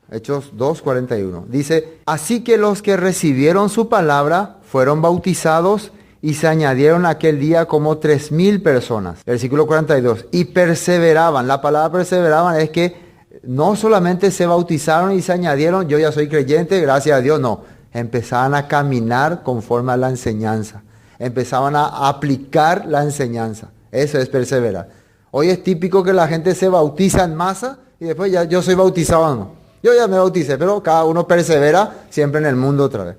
Hechos 2, 41. Dice, así que los que recibieron su palabra fueron bautizados y se añadieron aquel día como 3,000 personas. Versículo 42. Y perseveraban. La palabra perseveraban es que no solamente se bautizaron y se añadieron, yo ya soy creyente, gracias a Dios, no. Empezaban a caminar conforme a la enseñanza. Empezaban a aplicar la enseñanza. Eso es perseverar. Hoy es típico que la gente se bautiza en masa y después ya yo soy bautizado, no. Yo ya me bauticé, pero cada uno persevera siempre en el mundo otra vez.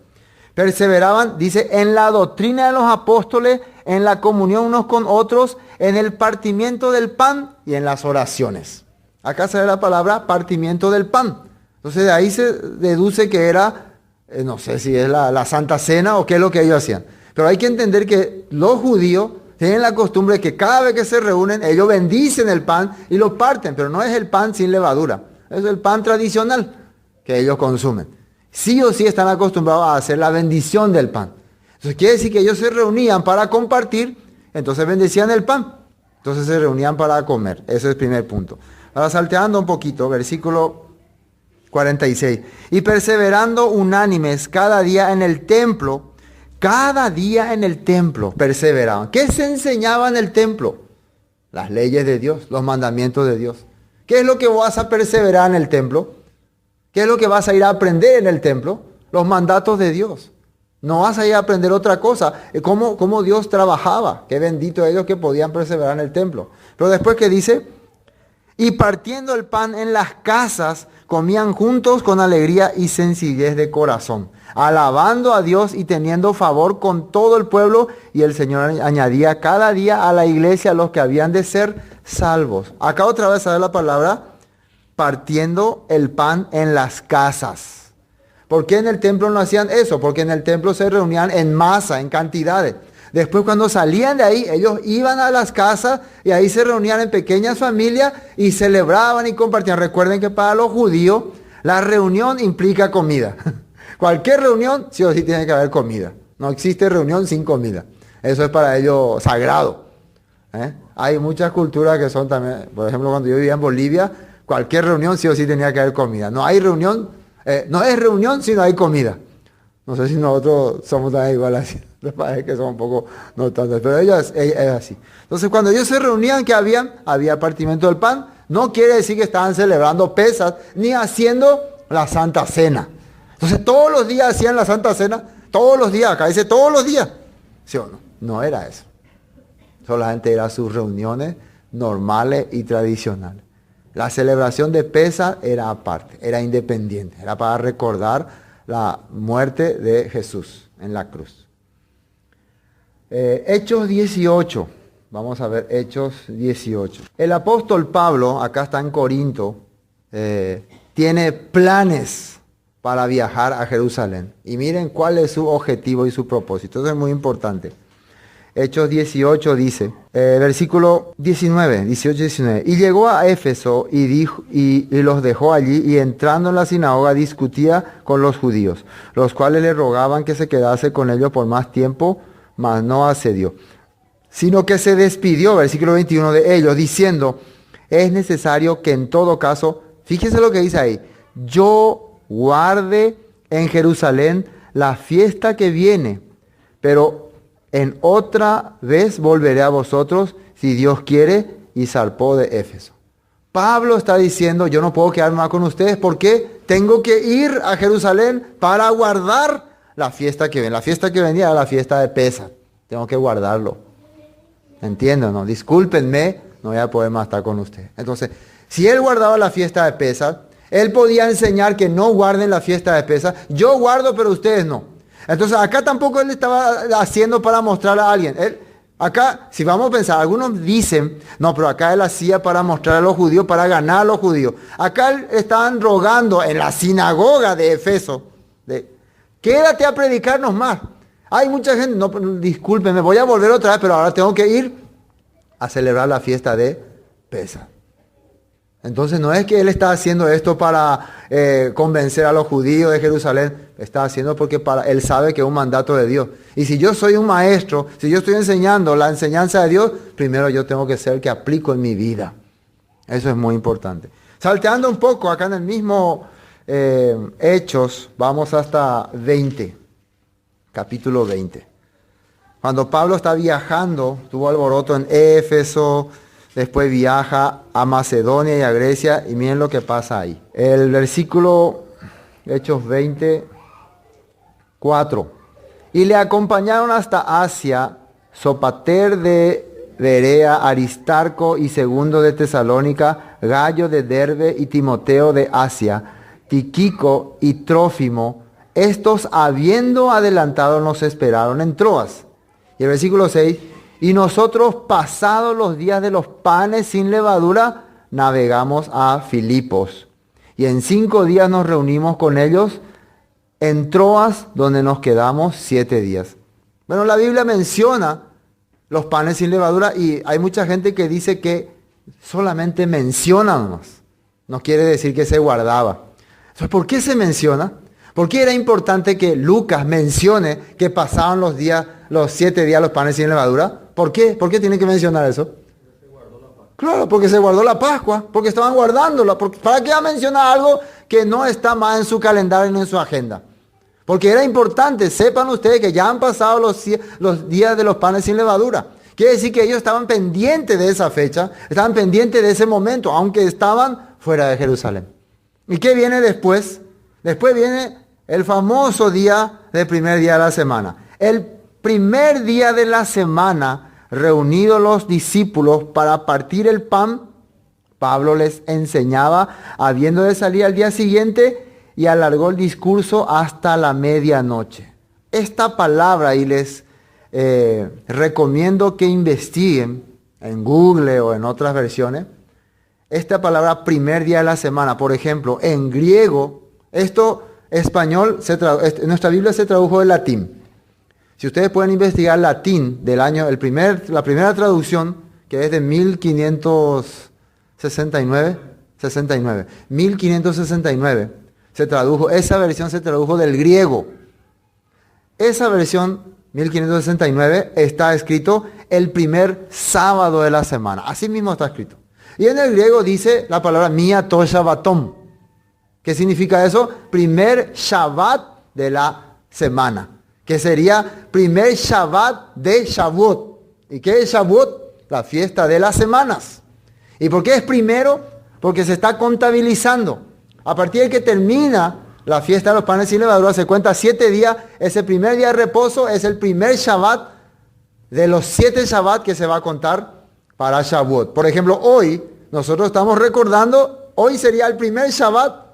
Perseveraban, dice, en la doctrina de los apóstoles, en la comunión unos con otros, en el partimiento del pan y en las oraciones. Acá se ve la palabra partimiento del pan. Entonces de ahí se deduce que era, no sé si es la Santa Cena o qué es lo que ellos hacían. Pero hay que entender que los judíos tienen la costumbre de que cada vez que se reúnen, ellos bendicen el pan y lo parten, pero no es el pan sin levadura. Es el pan tradicional que ellos consumen. Sí o sí están acostumbrados a hacer la bendición del pan. Entonces quiere decir que ellos se reunían para compartir, entonces bendecían el pan. Entonces se reunían para comer. Ese es el primer punto. Ahora salteando un poquito, versículo 46. Y perseverando unánimes cada día en el templo perseveraban. ¿Qué se enseñaba en el templo? Las leyes de Dios, los mandamientos de Dios. ¿Qué es lo que vas a perseverar en el templo? ¿Qué es lo que vas a ir a aprender en el templo? Los mandatos de Dios. No vas a ir a aprender otra cosa. Cómo Dios trabajaba. Qué bendito ellos que podían perseverar en el templo. Pero después que dice, y partiendo el pan en las casas, comían juntos con alegría y sencillez de corazón, alabando a Dios y teniendo favor con todo el pueblo, y el Señor añadía cada día a la iglesia los que habían de ser salvos. Acá otra vez sale la palabra partiendo el pan en las casas. ¿Por qué en el templo no hacían eso? Porque en el templo se reunían en masa, en cantidades. Después cuando salían de ahí, ellos iban a las casas y ahí se reunían en pequeñas familias y celebraban y compartían. Recuerden que para los judíos la reunión implica comida. Cualquier reunión sí o sí tiene que haber comida. No existe reunión sin comida. Eso es para ellos sagrado. Hay muchas culturas que son también, por ejemplo, cuando yo vivía en Bolivia, cualquier reunión sí o sí tenía que haber comida. No hay reunión, no es reunión si no hay comida. No sé si nosotros somos también igual así. Los padres que son un poco no tantos, pero ellos es así. Entonces cuando ellos se reunían, ¿qué había partimiento del pan. No quiere decir que estaban celebrando pesas ni haciendo la Santa Cena. Entonces todos los días hacían la Santa Cena, todos los días, acá dice todos los días. ¿Sí o no? No era eso. Solamente eran sus reuniones normales y tradicionales. La celebración de Pesas era aparte, era independiente, era para recordar la muerte de Jesús en la cruz. Hechos 18, vamos a ver Hechos 18. El apóstol Pablo, acá está en Corinto, tiene planes para viajar a Jerusalén. Y miren cuál es su objetivo y su propósito. Eso es muy importante. Hechos 18 dice, versículo 19, 18-19. Y llegó a Éfeso y los dejó allí, y entrando en la sinagoga discutía con los judíos, los cuales le rogaban que se quedase con ellos por más tiempo, mas no accedió. Sino que se despidió, versículo 21, de ellos, diciendo, es necesario que en todo caso, fíjense lo que dice ahí, yo guarde en Jerusalén la fiesta que viene, pero en otra vez volveré a vosotros, si Dios quiere, y zarpó de Éfeso. Pablo está diciendo, yo no puedo quedarme más con ustedes porque tengo que ir a Jerusalén para guardar la fiesta que viene. La fiesta que venía era la fiesta de Pesas. Tengo que guardarlo. ¿Entienden? No, discúlpenme, no voy a poder más estar con ustedes. Entonces, si él guardaba la fiesta de Pesas, él podía enseñar que no guarden la fiesta de Pesas. Yo guardo, pero ustedes no. Entonces acá tampoco él estaba haciendo para mostrar a alguien. Acá, si vamos a pensar, algunos dicen, no, pero acá él hacía para mostrar a los judíos, para ganar a los judíos. Acá estaban rogando en la sinagoga de Éfeso, quédate a predicarnos más. Hay mucha gente, no, discúlpenme, voy a volver otra vez, pero ahora tengo que ir a celebrar la fiesta de Pesas. Entonces no es que él está haciendo esto para convencer a los judíos de Jerusalén, está haciendo porque él sabe que es un mandato de Dios. Y si yo soy un maestro, si yo estoy enseñando la enseñanza de Dios, primero yo tengo que ser el que aplico en mi vida. Eso es muy importante. Salteando un poco, acá en el mismo Hechos, vamos hasta 20, capítulo 20. Cuando Pablo está viajando, tuvo alboroto en Éfeso, después viaja a Macedonia y a Grecia, y miren lo que pasa ahí. El versículo, Hechos 24. Y le acompañaron hasta Asia, Sopater de Berea, Aristarco y Segundo de Tesalónica, Gallo de Derbe y Timoteo de Asia, Tiquico y Trófimo. Estos, habiendo adelantado, nos esperaron en Troas. Y el versículo 6. Y nosotros, pasados los días de los panes sin levadura, navegamos a Filipos. Y en 5 días nos reunimos con ellos en Troas, donde nos quedamos 7 días. Bueno, la Biblia menciona los panes sin levadura y hay mucha gente que dice que solamente menciona nomás. No quiere decir que se guardaba. Entonces, ¿por qué se menciona? ¿Por qué era importante que Lucas mencione que pasaban los 7 días los panes sin levadura? ¿Por qué? ¿Por qué tiene que mencionar eso? Claro, porque se guardó la Pascua, porque estaban guardándola. ¿Para qué va a mencionar algo que no está más en su calendario ni en su agenda? Porque era importante, sepan ustedes que ya han pasado los días de los panes sin levadura. Quiere decir que ellos estaban pendientes de esa fecha, estaban pendientes de ese momento, aunque estaban fuera de Jerusalén. ¿Y qué viene después? Después viene el famoso día del primer día de la semana. El primer día de la semana, reunidos los discípulos para partir el pan, Pablo les enseñaba, habiendo de salir al día siguiente, y alargó el discurso hasta la medianoche. Esta palabra, y les recomiendo que investiguen en Google o en otras versiones, esta palabra primer día de la semana, por ejemplo, en griego, esto español, nuestra Biblia se tradujo del latín. Si ustedes pueden investigar latín del año, la primera traducción, que es de 1569, 1569, esa versión se tradujo del griego. Esa versión, 1569, está escrito el primer sábado de la semana. Así mismo está escrito. Y en el griego dice la palabra mia to Shabbatom. ¿Qué significa eso? Primer Shabbat de la semana, que sería primer Shabbat de Shavuot. ¿Y qué es Shavuot? La fiesta de las semanas. ¿Y por qué es primero? Porque se está contabilizando. A partir de que termina la fiesta de los panes sin levadura, se cuenta 7 días. Ese primer día de reposo es el primer Shabbat de los 7 Shabbat que se va a contar para Shavuot. Por ejemplo, hoy nosotros estamos recordando, hoy sería el primer Shabbat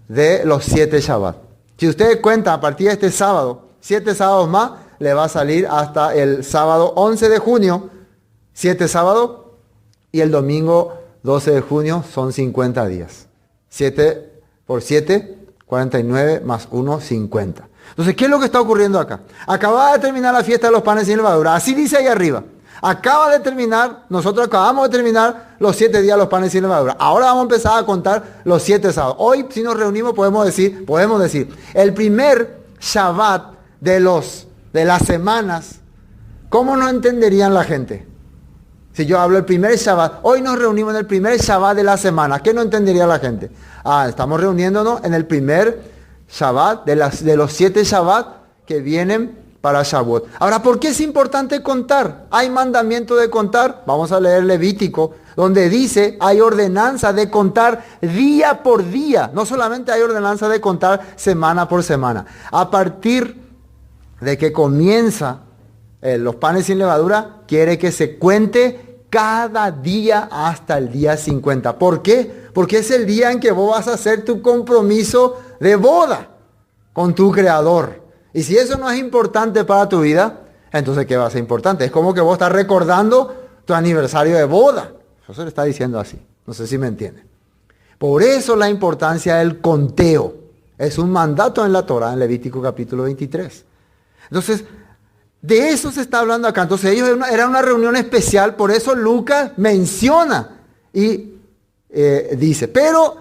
de los 7 Shabbat. Si ustedes cuentan a partir de este sábado, 7 sábados más, le va a salir hasta el sábado 11 de junio, 7 sábados, y el domingo 12 de junio son 50 días. 7 por 7, 49 más 1, 50. Entonces, ¿qué es lo que está ocurriendo acá? Acaba de terminar la fiesta de los panes sin levadura. Así dice ahí arriba. Acaba de terminar, nosotros acabamos de terminar los 7 días de los panes sin levadura. Ahora vamos a empezar a contar los 7 sábados. Hoy, si nos reunimos, podemos decir, el primer Shabbat de las semanas, ¿cómo no entenderían la gente? Si yo hablo el primer Shabbat, hoy nos reunimos en el primer Shabbat de la semana, ¿qué no entendería la gente? Estamos reuniéndonos en el primer Shabbat de los 7 Shabbat que vienen para Shavuot. Ahora, ¿por qué es importante contar? Hay mandamiento de contar. Vamos a leer Levítico, donde dice, hay ordenanza de contar día por día. No solamente hay ordenanza de contar semana por semana. A partir de que comienza los panes sin levadura, quiere que se cuente cada día hasta el día 50. ¿Por qué? Porque es el día en que vos vas a hacer tu compromiso de boda con tu Creador. Y si eso no es importante para tu vida, entonces ¿qué va a ser importante? Es como que vos estás recordando tu aniversario de boda. Eso se le está diciendo así. No sé si me entienden. Por eso la importancia del conteo. Es un mandato en la Torah, en Levítico capítulo 23. Entonces, de eso se está hablando acá. Entonces era una reunión especial, por eso Lucas menciona y dice, pero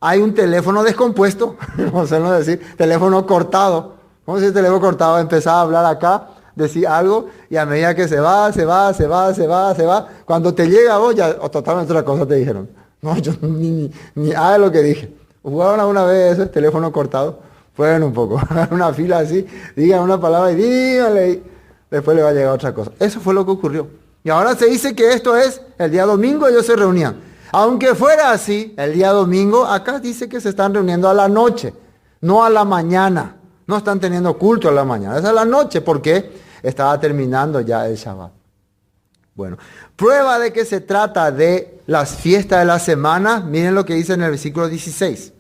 hay un teléfono descompuesto, vamos a decir, teléfono cortado. ¿Cómo si el teléfono cortado empezaba a hablar acá, decir algo, y a medida que se va, cuando te llega a vos, ya totalmente otra cosa te dijeron. No, yo ni haga lo que dije. ¿Jugaron alguna vez ese teléfono cortado? Fueron un poco, una fila así, digan una palabra y díganle, y después le va a llegar otra cosa. Eso fue lo que ocurrió. Y ahora se dice que esto es, el día domingo ellos se reunían. Aunque fuera así, el día domingo, acá dice que se están reuniendo a la noche, no a la mañana. No están teniendo culto a la mañana, es a la noche porque estaba terminando ya el Shabbat. Bueno, prueba de que se trata de las fiestas de la semana, miren lo que dice en el versículo 16.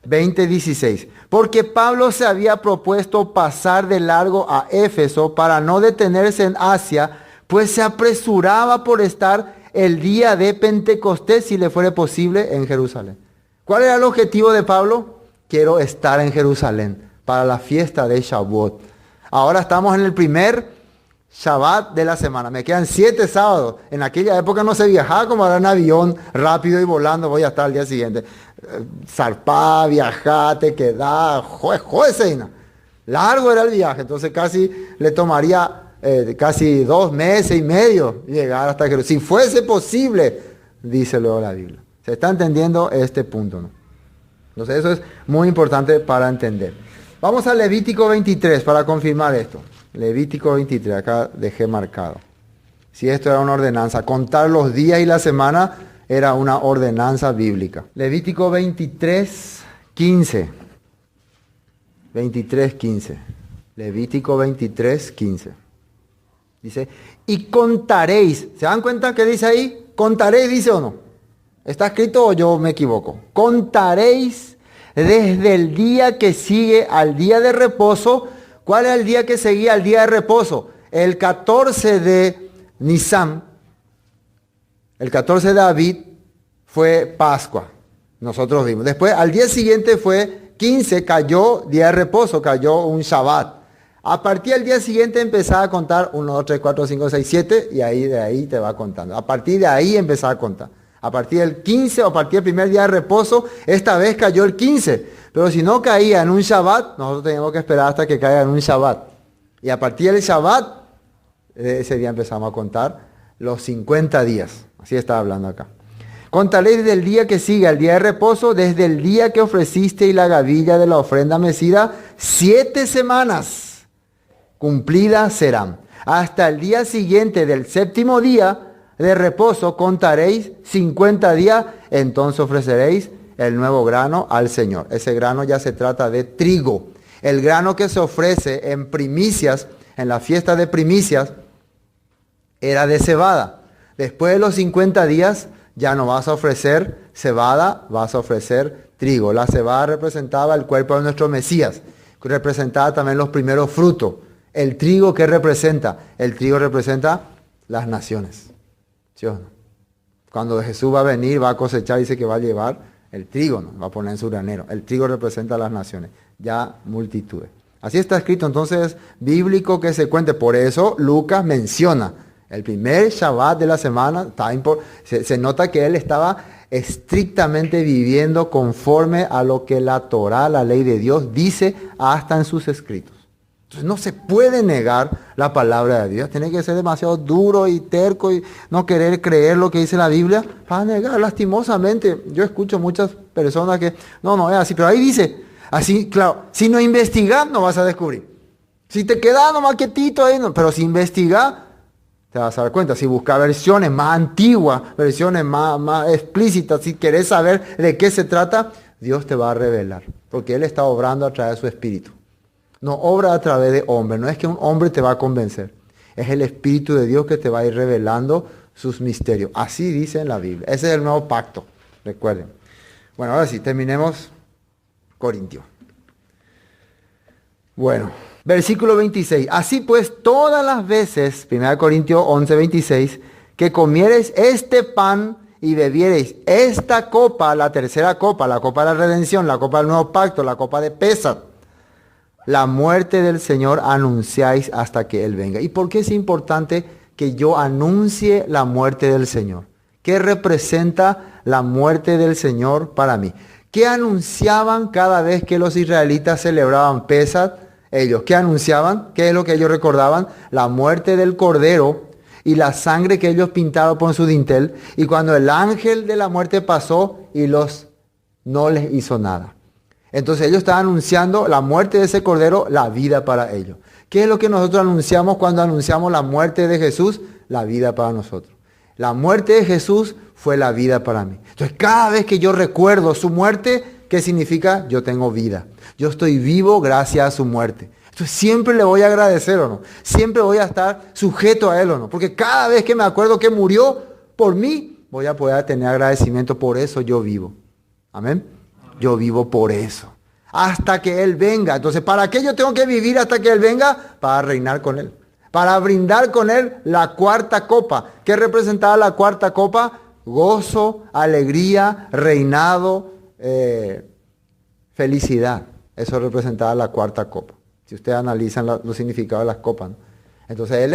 20:16. Porque Pablo se había propuesto pasar de largo a Éfeso para no detenerse en Asia, pues se apresuraba por estar el día de Pentecostés, si le fuera posible, en Jerusalén. ¿Cuál era el objetivo de Pablo? Quiero estar en Jerusalén para la fiesta de Shavuot. Ahora estamos en el primer Shabbat de la semana. Me quedan 7 sábados. En aquella época no se viajaba como ahora en avión, rápido y volando, voy a estar al día siguiente. Zarpá, viajá, te quedá, jueceina. Largo era el viaje, entonces casi le tomaría casi 2 meses y medio llegar hasta Jerusalén. Si fuese posible, dice luego la Biblia. ¿Se está entendiendo este punto, no? Entonces eso es muy importante para entender. Vamos a Levítico 23 para confirmar esto. Levítico 23, acá dejé marcado. Si esto era una ordenanza, contar los días y la semana era una ordenanza bíblica. Levítico 23, 15. 23, 15. Levítico 23, 15. Dice, y contaréis. ¿Se dan cuenta que dice ahí? Contaréis, dice o no. ¿Está escrito o yo me equivoco? Contaréis desde el día que sigue al día de reposo. ¿Cuál es el día que seguía al día de reposo? El 14 de Nisan, el 14 de Abib, fue Pascua. Nosotros vimos. Después, al día siguiente fue 15, cayó día de reposo, cayó un Shabbat. A partir del día siguiente empezaba a contar 1, 2, 3, 4, 5, 6, 7 y de ahí te va contando. A partir de ahí empezaba a contar. A partir del 15 o a partir del primer día de reposo, esta vez cayó el 15. Pero si no caía en un Shabbat, nosotros teníamos que esperar hasta que caiga en un Shabbat. Y a partir del Shabbat, ese día empezamos a contar los 50 días. Así está hablando acá. Contaréis desde el día que sigue al día de reposo, desde el día que ofrecisteis la gavilla de la ofrenda mecida, 7 semanas cumplidas serán. Hasta el día siguiente del 7º día de reposo contaréis 50 días, entonces ofreceréis el nuevo grano al Señor. Ese grano ya se trata de trigo. El grano que se ofrece en primicias, en la fiesta de primicias, era de cebada. Después de los 50 días ya no vas a ofrecer cebada, vas a ofrecer trigo. La cebada representaba el cuerpo de nuestro Mesías, representaba también los primeros frutos. El trigo, ¿qué representa? El trigo representa las naciones. ¿Sí o no? Cuando Jesús va a venir, va a cosechar, dice que va a llevar el trigo, ¿no? Va a poner en su granero. El trigo representa a las naciones, ya multitudes. Así está escrito, entonces, bíblico que se cuente. Por eso Lucas menciona el primer Shabbat de la semana. Se nota que él estaba estrictamente viviendo conforme a lo que la Torá, la ley de Dios, dice hasta en sus escritos. Entonces no se puede negar la palabra de Dios. Tiene que ser demasiado duro y terco y no querer creer lo que dice la Biblia para negar. Lastimosamente, yo escucho muchas personas que no es así. Pero ahí dice, así, claro, si no investigas no vas a descubrir. Si te quedas nomás quietito ahí, no, pero si investigas te vas a dar cuenta. Si buscas versiones más antiguas, versiones más explícitas, si querés saber de qué se trata, Dios te va a revelar. Porque Él está obrando a través de su Espíritu. No obra a través de hombres. No es que un hombre te va a convencer. Es el Espíritu de Dios que te va a ir revelando sus misterios. Así dice en la Biblia. Ese es el nuevo pacto. Recuerden. Bueno, ahora sí, terminemos Corintios. Bueno, versículo 26. Así pues, todas las veces, 1 Corintios 11, 26, que comiereis este pan y bebiereis esta copa, la tercera copa, la copa de la redención, la copa del nuevo pacto, la copa de Pesach, la muerte del Señor anunciáis hasta que Él venga. ¿Y por qué es importante que yo anuncie la muerte del Señor? ¿Qué representa la muerte del Señor para mí? ¿Qué anunciaban cada vez que los israelitas celebraban Pesach? Ellos, ¿qué anunciaban? ¿Qué es lo que ellos recordaban? La muerte del Cordero y la sangre que ellos pintaron por su dintel. Y cuando el ángel de la muerte pasó y no les hizo nada. Entonces ellos estaban anunciando la muerte de ese Cordero, la vida para ellos. ¿Qué es lo que nosotros anunciamos cuando anunciamos la muerte de Jesús? La vida para nosotros. La muerte de Jesús fue la vida para mí. Entonces cada vez que yo recuerdo su muerte, ¿qué significa? Yo tengo vida. Yo estoy vivo gracias a su muerte. Entonces siempre le voy a agradecer, ¿o no? Siempre voy a estar sujeto a Él, ¿o no? Porque cada vez que me acuerdo que murió por mí, voy a poder tener agradecimiento. Por eso yo vivo. Amén. Yo vivo por eso. Hasta que Él venga. Entonces, ¿para qué yo tengo que vivir hasta que Él venga? Para reinar con Él. Para brindar con Él la cuarta copa. ¿Qué representaba la cuarta copa? Gozo, alegría, reinado, felicidad. Eso representaba la cuarta copa. Si ustedes analizan los significados de las copas, ¿no? Entonces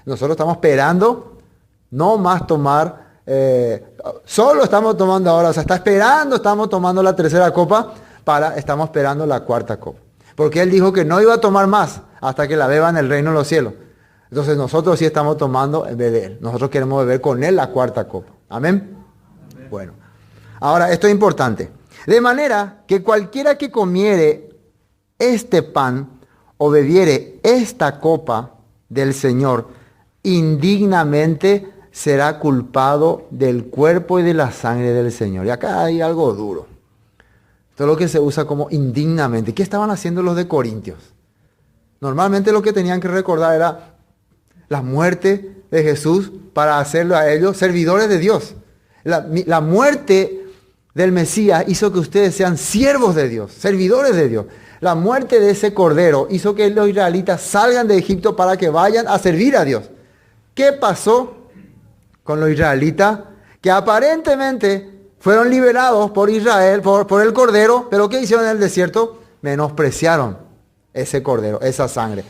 nosotros estamos esperando no más tomar, solo estamos tomando ahora, o sea, estamos tomando la tercera copa, estamos esperando la cuarta copa. Porque Él dijo que no iba a tomar más hasta que la beba en el reino de los cielos. Entonces nosotros sí estamos tomando en vez de Él. Nosotros queremos beber con Él la cuarta copa. ¿Amén? Amén. Bueno, ahora esto es importante. De manera que cualquiera que comiere este pan o bebiere esta copa del Señor indignamente será culpado del cuerpo y de la sangre del Señor. Y acá hay algo duro. Esto es lo que se usa como indignamente. ¿Qué estaban haciendo los de Corintios? Normalmente lo que tenían que recordar era la muerte de Jesús para hacerlo a ellos servidores de Dios. La muerte del Mesías hizo que ustedes sean siervos de Dios, servidores de Dios. La muerte de ese Cordero hizo que los israelitas salgan de Egipto para que vayan a servir a Dios. ¿Qué pasó con los israelitas? Que aparentemente fueron liberados por Israel, por el Cordero, pero ¿qué hicieron en el desierto? Menospreciaron ese Cordero, esa sangre.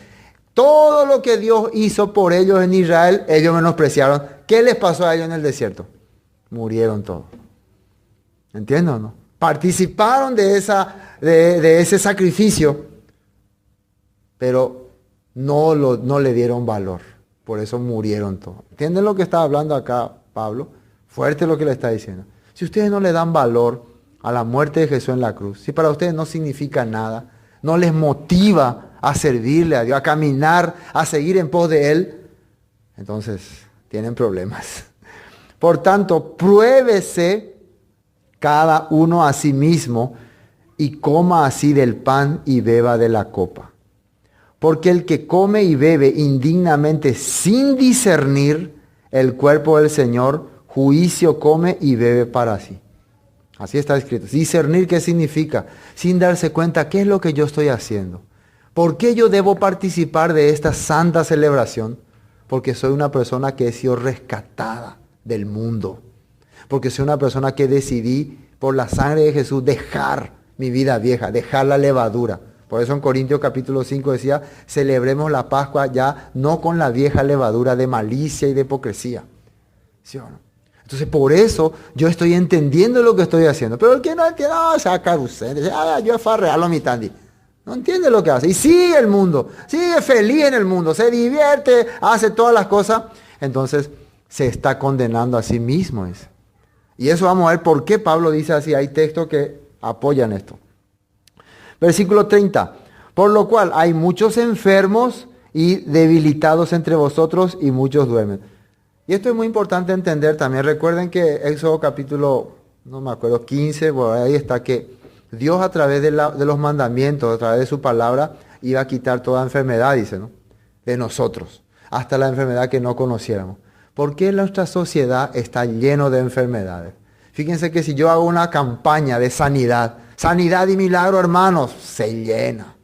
Todo lo que Dios hizo por ellos en Israel, ellos menospreciaron. ¿Qué les pasó a ellos en el desierto? Murieron todos. ¿Entienden o no? Participaron de ese sacrificio, pero no le dieron valor. Por eso murieron todos. ¿Entienden lo que está hablando acá Pablo? Fuerte lo que le está diciendo. Si ustedes no le dan valor a la muerte de Jesús en la cruz, si para ustedes no significa nada, no les motiva a servirle a Dios, a caminar, a seguir en pos de Él, entonces tienen problemas. Por tanto, pruébese cada uno a sí mismo y coma así del pan y beba de la copa. Porque el que come y bebe indignamente sin discernir el cuerpo del Señor, juicio come y bebe para sí. Así está escrito. Discernir, ¿qué significa? Sin darse cuenta, ¿qué es lo que yo estoy haciendo? ¿Por qué yo debo participar de esta santa celebración? Porque soy una persona que he sido rescatada del mundo. Porque soy una persona que decidí, por la sangre de Jesús, dejar mi vida vieja, dejar la levadura. Por eso en Corintios capítulo 5 decía, celebremos la Pascua ya no con la vieja levadura de malicia y de hipocresía. ¿Sí o no? Entonces por eso yo estoy entendiendo lo que estoy haciendo. Pero el que no entiende, se carrusel, dice, yo farrealo mi tandi. No entiende lo que hace. Y sigue el mundo, sigue feliz en el mundo, se divierte, hace todas las cosas. Entonces se está condenando a sí mismo. Y eso vamos a ver por qué Pablo dice así. Hay textos que apoyan esto. Versículo 30. Por lo cual hay muchos enfermos y debilitados entre vosotros y muchos duermen. Y esto es muy importante entender también. Recuerden que Éxodo capítulo, no me acuerdo, 15, bueno, ahí está que Dios a través de los mandamientos, a través de su palabra, iba a quitar toda enfermedad, dice, ¿no? De nosotros, hasta la enfermedad que no conociéramos. ¿Por qué nuestra sociedad está llena de enfermedades? Fíjense que si yo hago una campaña de sanidad, sanidad y milagro, hermanos, se llena.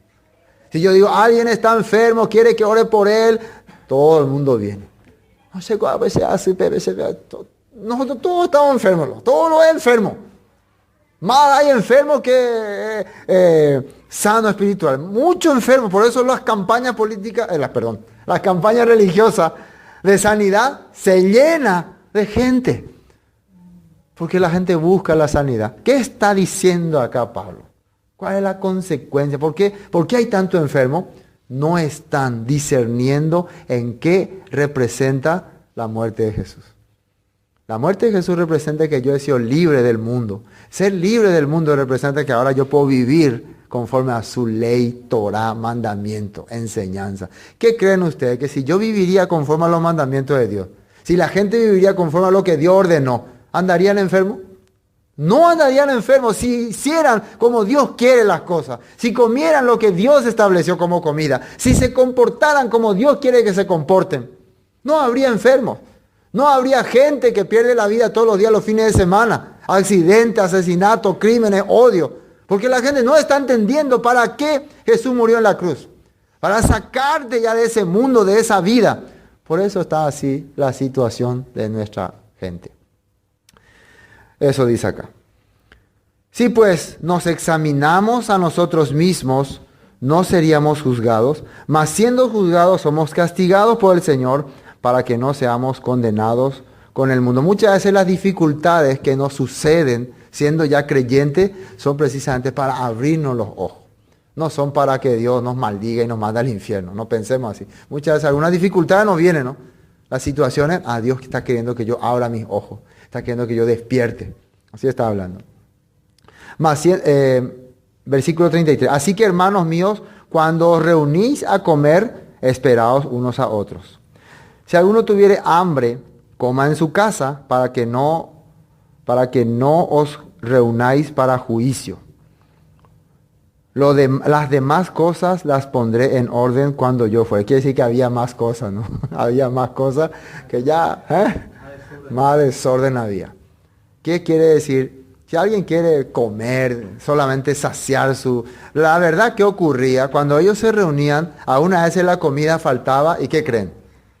Si yo digo, alguien está enfermo, quiere que ore por él, todo el mundo viene. No sé cuál veces hace, nosotros todos estamos enfermos, todos los enfermos. Más hay enfermos que sano espiritual. Muchos enfermos, por eso las campañas políticas, las campañas religiosas de sanidad se llena de gente. Porque la gente busca la sanidad. ¿Qué está diciendo acá Pablo? ¿Cuál es la consecuencia? ¿Por qué hay tanto enfermo? No están discerniendo en qué representa la muerte de Jesús. La muerte de Jesús representa que yo he sido libre del mundo. Ser libre del mundo representa que ahora yo puedo vivir conforme a su ley, Torah, mandamiento, enseñanza. ¿Qué creen ustedes? Que si yo viviría conforme a los mandamientos de Dios, si la gente viviría conforme a lo que Dios ordenó, ¿andarían enfermos? No andarían enfermos si hicieran como Dios quiere las cosas, si comieran lo que Dios estableció como comida, si se comportaran como Dios quiere que se comporten. No habría enfermos, no habría gente que pierde la vida todos los días, los fines de semana, accidentes, asesinatos, crímenes, odio, porque la gente no está entendiendo para qué Jesús murió en la cruz, para sacarte ya de ese mundo, de esa vida. Por eso está así la situación de nuestra gente. Eso dice acá. Si pues nos examinamos a nosotros mismos, no seríamos juzgados, mas siendo juzgados somos castigados por el Señor para que no seamos condenados con el mundo. Muchas veces las dificultades que nos suceden siendo ya creyentes son precisamente para abrirnos los ojos. No son para que Dios nos maldiga y nos mande al infierno. No pensemos así. Muchas veces algunas dificultades nos vienen, ¿no? Las situaciones, Dios está queriendo que yo abra mis ojos. Está queriendo que yo despierte. Así está hablando. Versículo 33. Así que, hermanos míos, cuando os reunís a comer, esperaos unos a otros. Si alguno tuviere hambre, coma en su casa, para que no os reunáis para juicio. Las demás cosas las pondré en orden cuando yo fuere. Quiere decir que había más cosas, ¿no? Había más cosas que ya... Más desorden había. ¿Qué quiere decir? Si alguien quiere comer, solamente saciar su... La verdad, ¿qué ocurría? Cuando ellos se reunían, a una vez la comida faltaba, ¿y qué creen?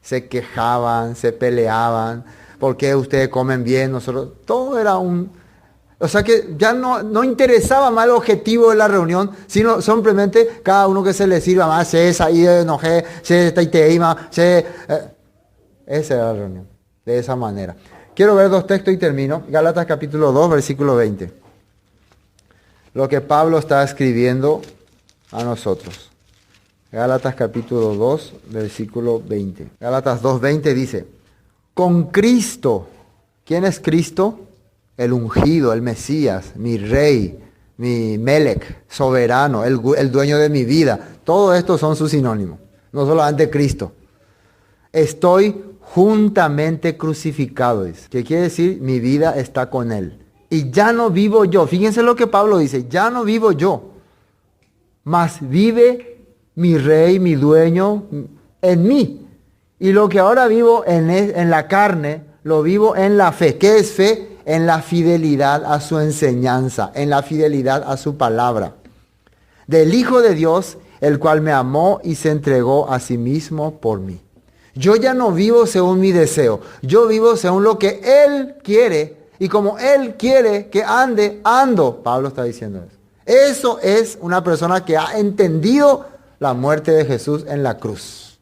Se quejaban, se peleaban, ¿por qué ustedes comen bien? Nosotros... Todo era un... O sea que ya no interesaba más el objetivo de la reunión, sino simplemente cada uno que se le sirva más, esa era la reunión. De esa manera. Quiero ver dos textos y termino. Gálatas capítulo 2, versículo 20. Lo que Pablo está escribiendo a nosotros. Gálatas capítulo 2, versículo 20. Gálatas 2, 20 dice, con Cristo, ¿Quién es Cristo? El ungido, el Mesías, mi rey, mi Melech, soberano, el dueño de mi vida. Todo esto son sus sinónimos, no solamente Cristo. Estoy juntamente crucificado, dice. ¿Qué quiere decir? Mi vida está con Él. Y ya no vivo yo. Fíjense lo que Pablo dice. Ya no vivo yo. Mas vive mi rey, mi dueño, en mí. Y lo que ahora vivo en la carne, lo vivo en la fe. ¿Qué es fe? En la fidelidad a su enseñanza, en la fidelidad a su palabra. Del Hijo de Dios, el cual me amó y se entregó a sí mismo por mí. Yo ya no vivo según mi deseo. Yo vivo según lo que Él quiere. Y como Él quiere que ande, ando. Pablo está diciendo eso. Eso es una persona que ha entendido la muerte de Jesús en la cruz.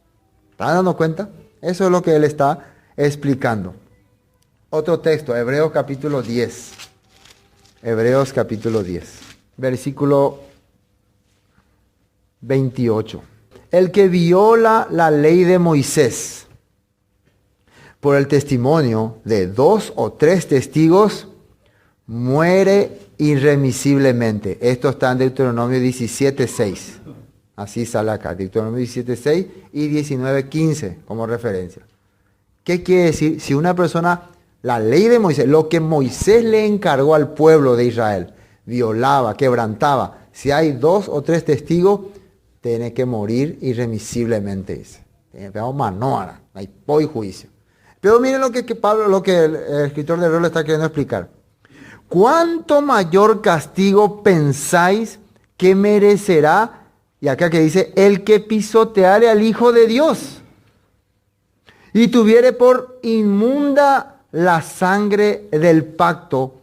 ¿Están dando cuenta? Eso es lo que él está explicando. Otro texto, Hebreos capítulo 10. Hebreos capítulo 10. Versículo 28. El que viola la ley de Moisés por el testimonio de 2 o 3 testigos muere irremisiblemente. Esto está en Deuteronomio 17:6. Así sale acá, Deuteronomio 17:6 y 19:15 como referencia. ¿Qué quiere decir? Si una persona, la ley de Moisés, lo que Moisés le encargó al pueblo de Israel, violaba, quebrantaba, si hay 2 o 3 testigos, tiene que morir irremisiblemente, dice. Pero manoara, no hay hoy juicio. Pero miren lo que Pablo, lo que el escritor de Hebreos le está queriendo explicar. ¿Cuánto mayor castigo pensáis que merecerá? Y acá que dice, el que pisoteare al Hijo de Dios y tuviere por inmunda la sangre del pacto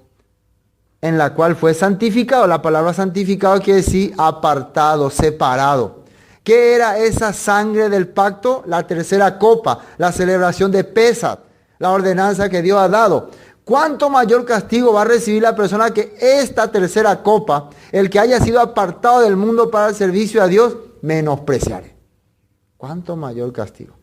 en la cual fue santificado. La palabra santificado quiere decir apartado, separado. ¿Qué era esa sangre del pacto? La tercera copa, la celebración de Pesach, la ordenanza que Dios ha dado. ¿Cuánto mayor castigo va a recibir la persona que esta tercera copa, el que haya sido apartado del mundo para el servicio a Dios, menospreciare? ¿Cuánto mayor castigo?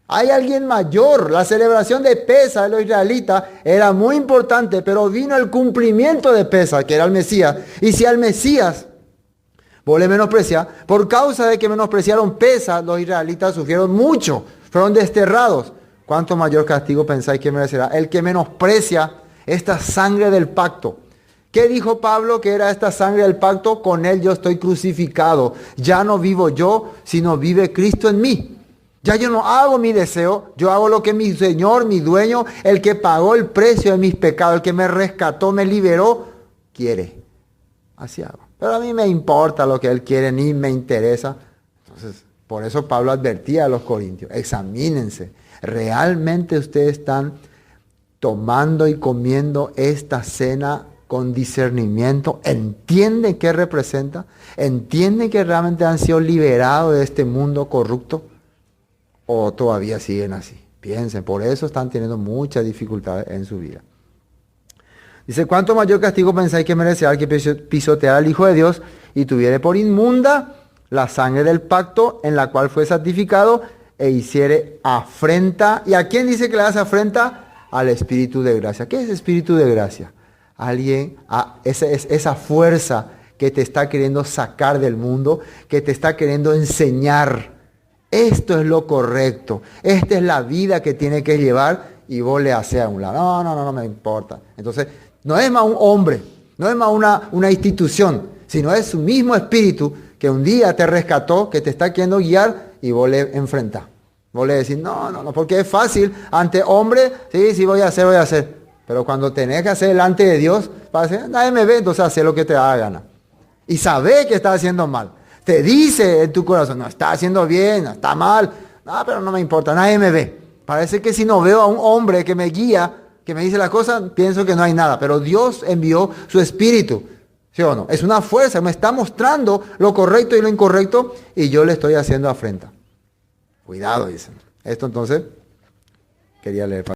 Hay alguien mayor. La celebración de Pesach de los israelitas era muy importante, pero vino el cumplimiento de Pesach, que era el Mesías. Y si al Mesías vos le menospreciás, por causa de que menospreciaron Pesach, los israelitas sufrieron mucho, fueron desterrados. ¿Cuánto mayor castigo pensáis que merecerá el que menosprecia esta sangre del pacto? ¿Qué dijo Pablo que era esta sangre del pacto? Con él yo estoy crucificado. Ya no vivo yo, sino vive Cristo en mí. Ya yo no hago mi deseo, yo hago lo que mi Señor, mi dueño, el que pagó el precio de mis pecados, el que me rescató, me liberó, quiere. Así hago. Pero a mí me importa lo que Él quiere, ni me interesa. Entonces, por eso Pablo advertía a los corintios, examínense. ¿Realmente ustedes están tomando y comiendo esta cena con discernimiento? ¿Entienden qué representa? ¿Entienden que realmente han sido liberados de este mundo corrupto? ¿O todavía siguen así? Piensen, por eso están teniendo muchas dificultades en su vida. Dice, ¿cuánto mayor castigo pensáis que merecerá el que pisoteara al Hijo de Dios y tuviere por inmunda la sangre del pacto en la cual fue santificado e hiciere afrenta? ¿Y a quién dice que le hace afrenta? Al Espíritu de gracia. ¿Qué es Espíritu de gracia? Alguien, esa fuerza que te está queriendo sacar del mundo, que te está queriendo enseñar. Esto es lo correcto. Esta es la vida que tiene que llevar y vos le haces a un lado. No me importa. Entonces, no es más un hombre, no es más una institución, sino es su mismo espíritu que un día te rescató, que te está queriendo guiar y vos le enfrentás. Vos le decís, no, porque es fácil. Ante hombre, sí, voy a hacer. Pero cuando tenés que hacer delante de Dios, para decir, nadie me ve, entonces hace lo que te da la gana. Y sabés que estás haciendo mal. Te dice en tu corazón, no, está haciendo bien, no, está mal. No, pero no me importa, nadie me ve. Parece que si no veo a un hombre que me guía, que me dice las cosas, pienso que no hay nada. Pero Dios envió su espíritu. ¿Sí o no? Es una fuerza, me está mostrando lo correcto y lo incorrecto y yo le estoy haciendo afrenta. Cuidado, dicen. Esto entonces, quería leer.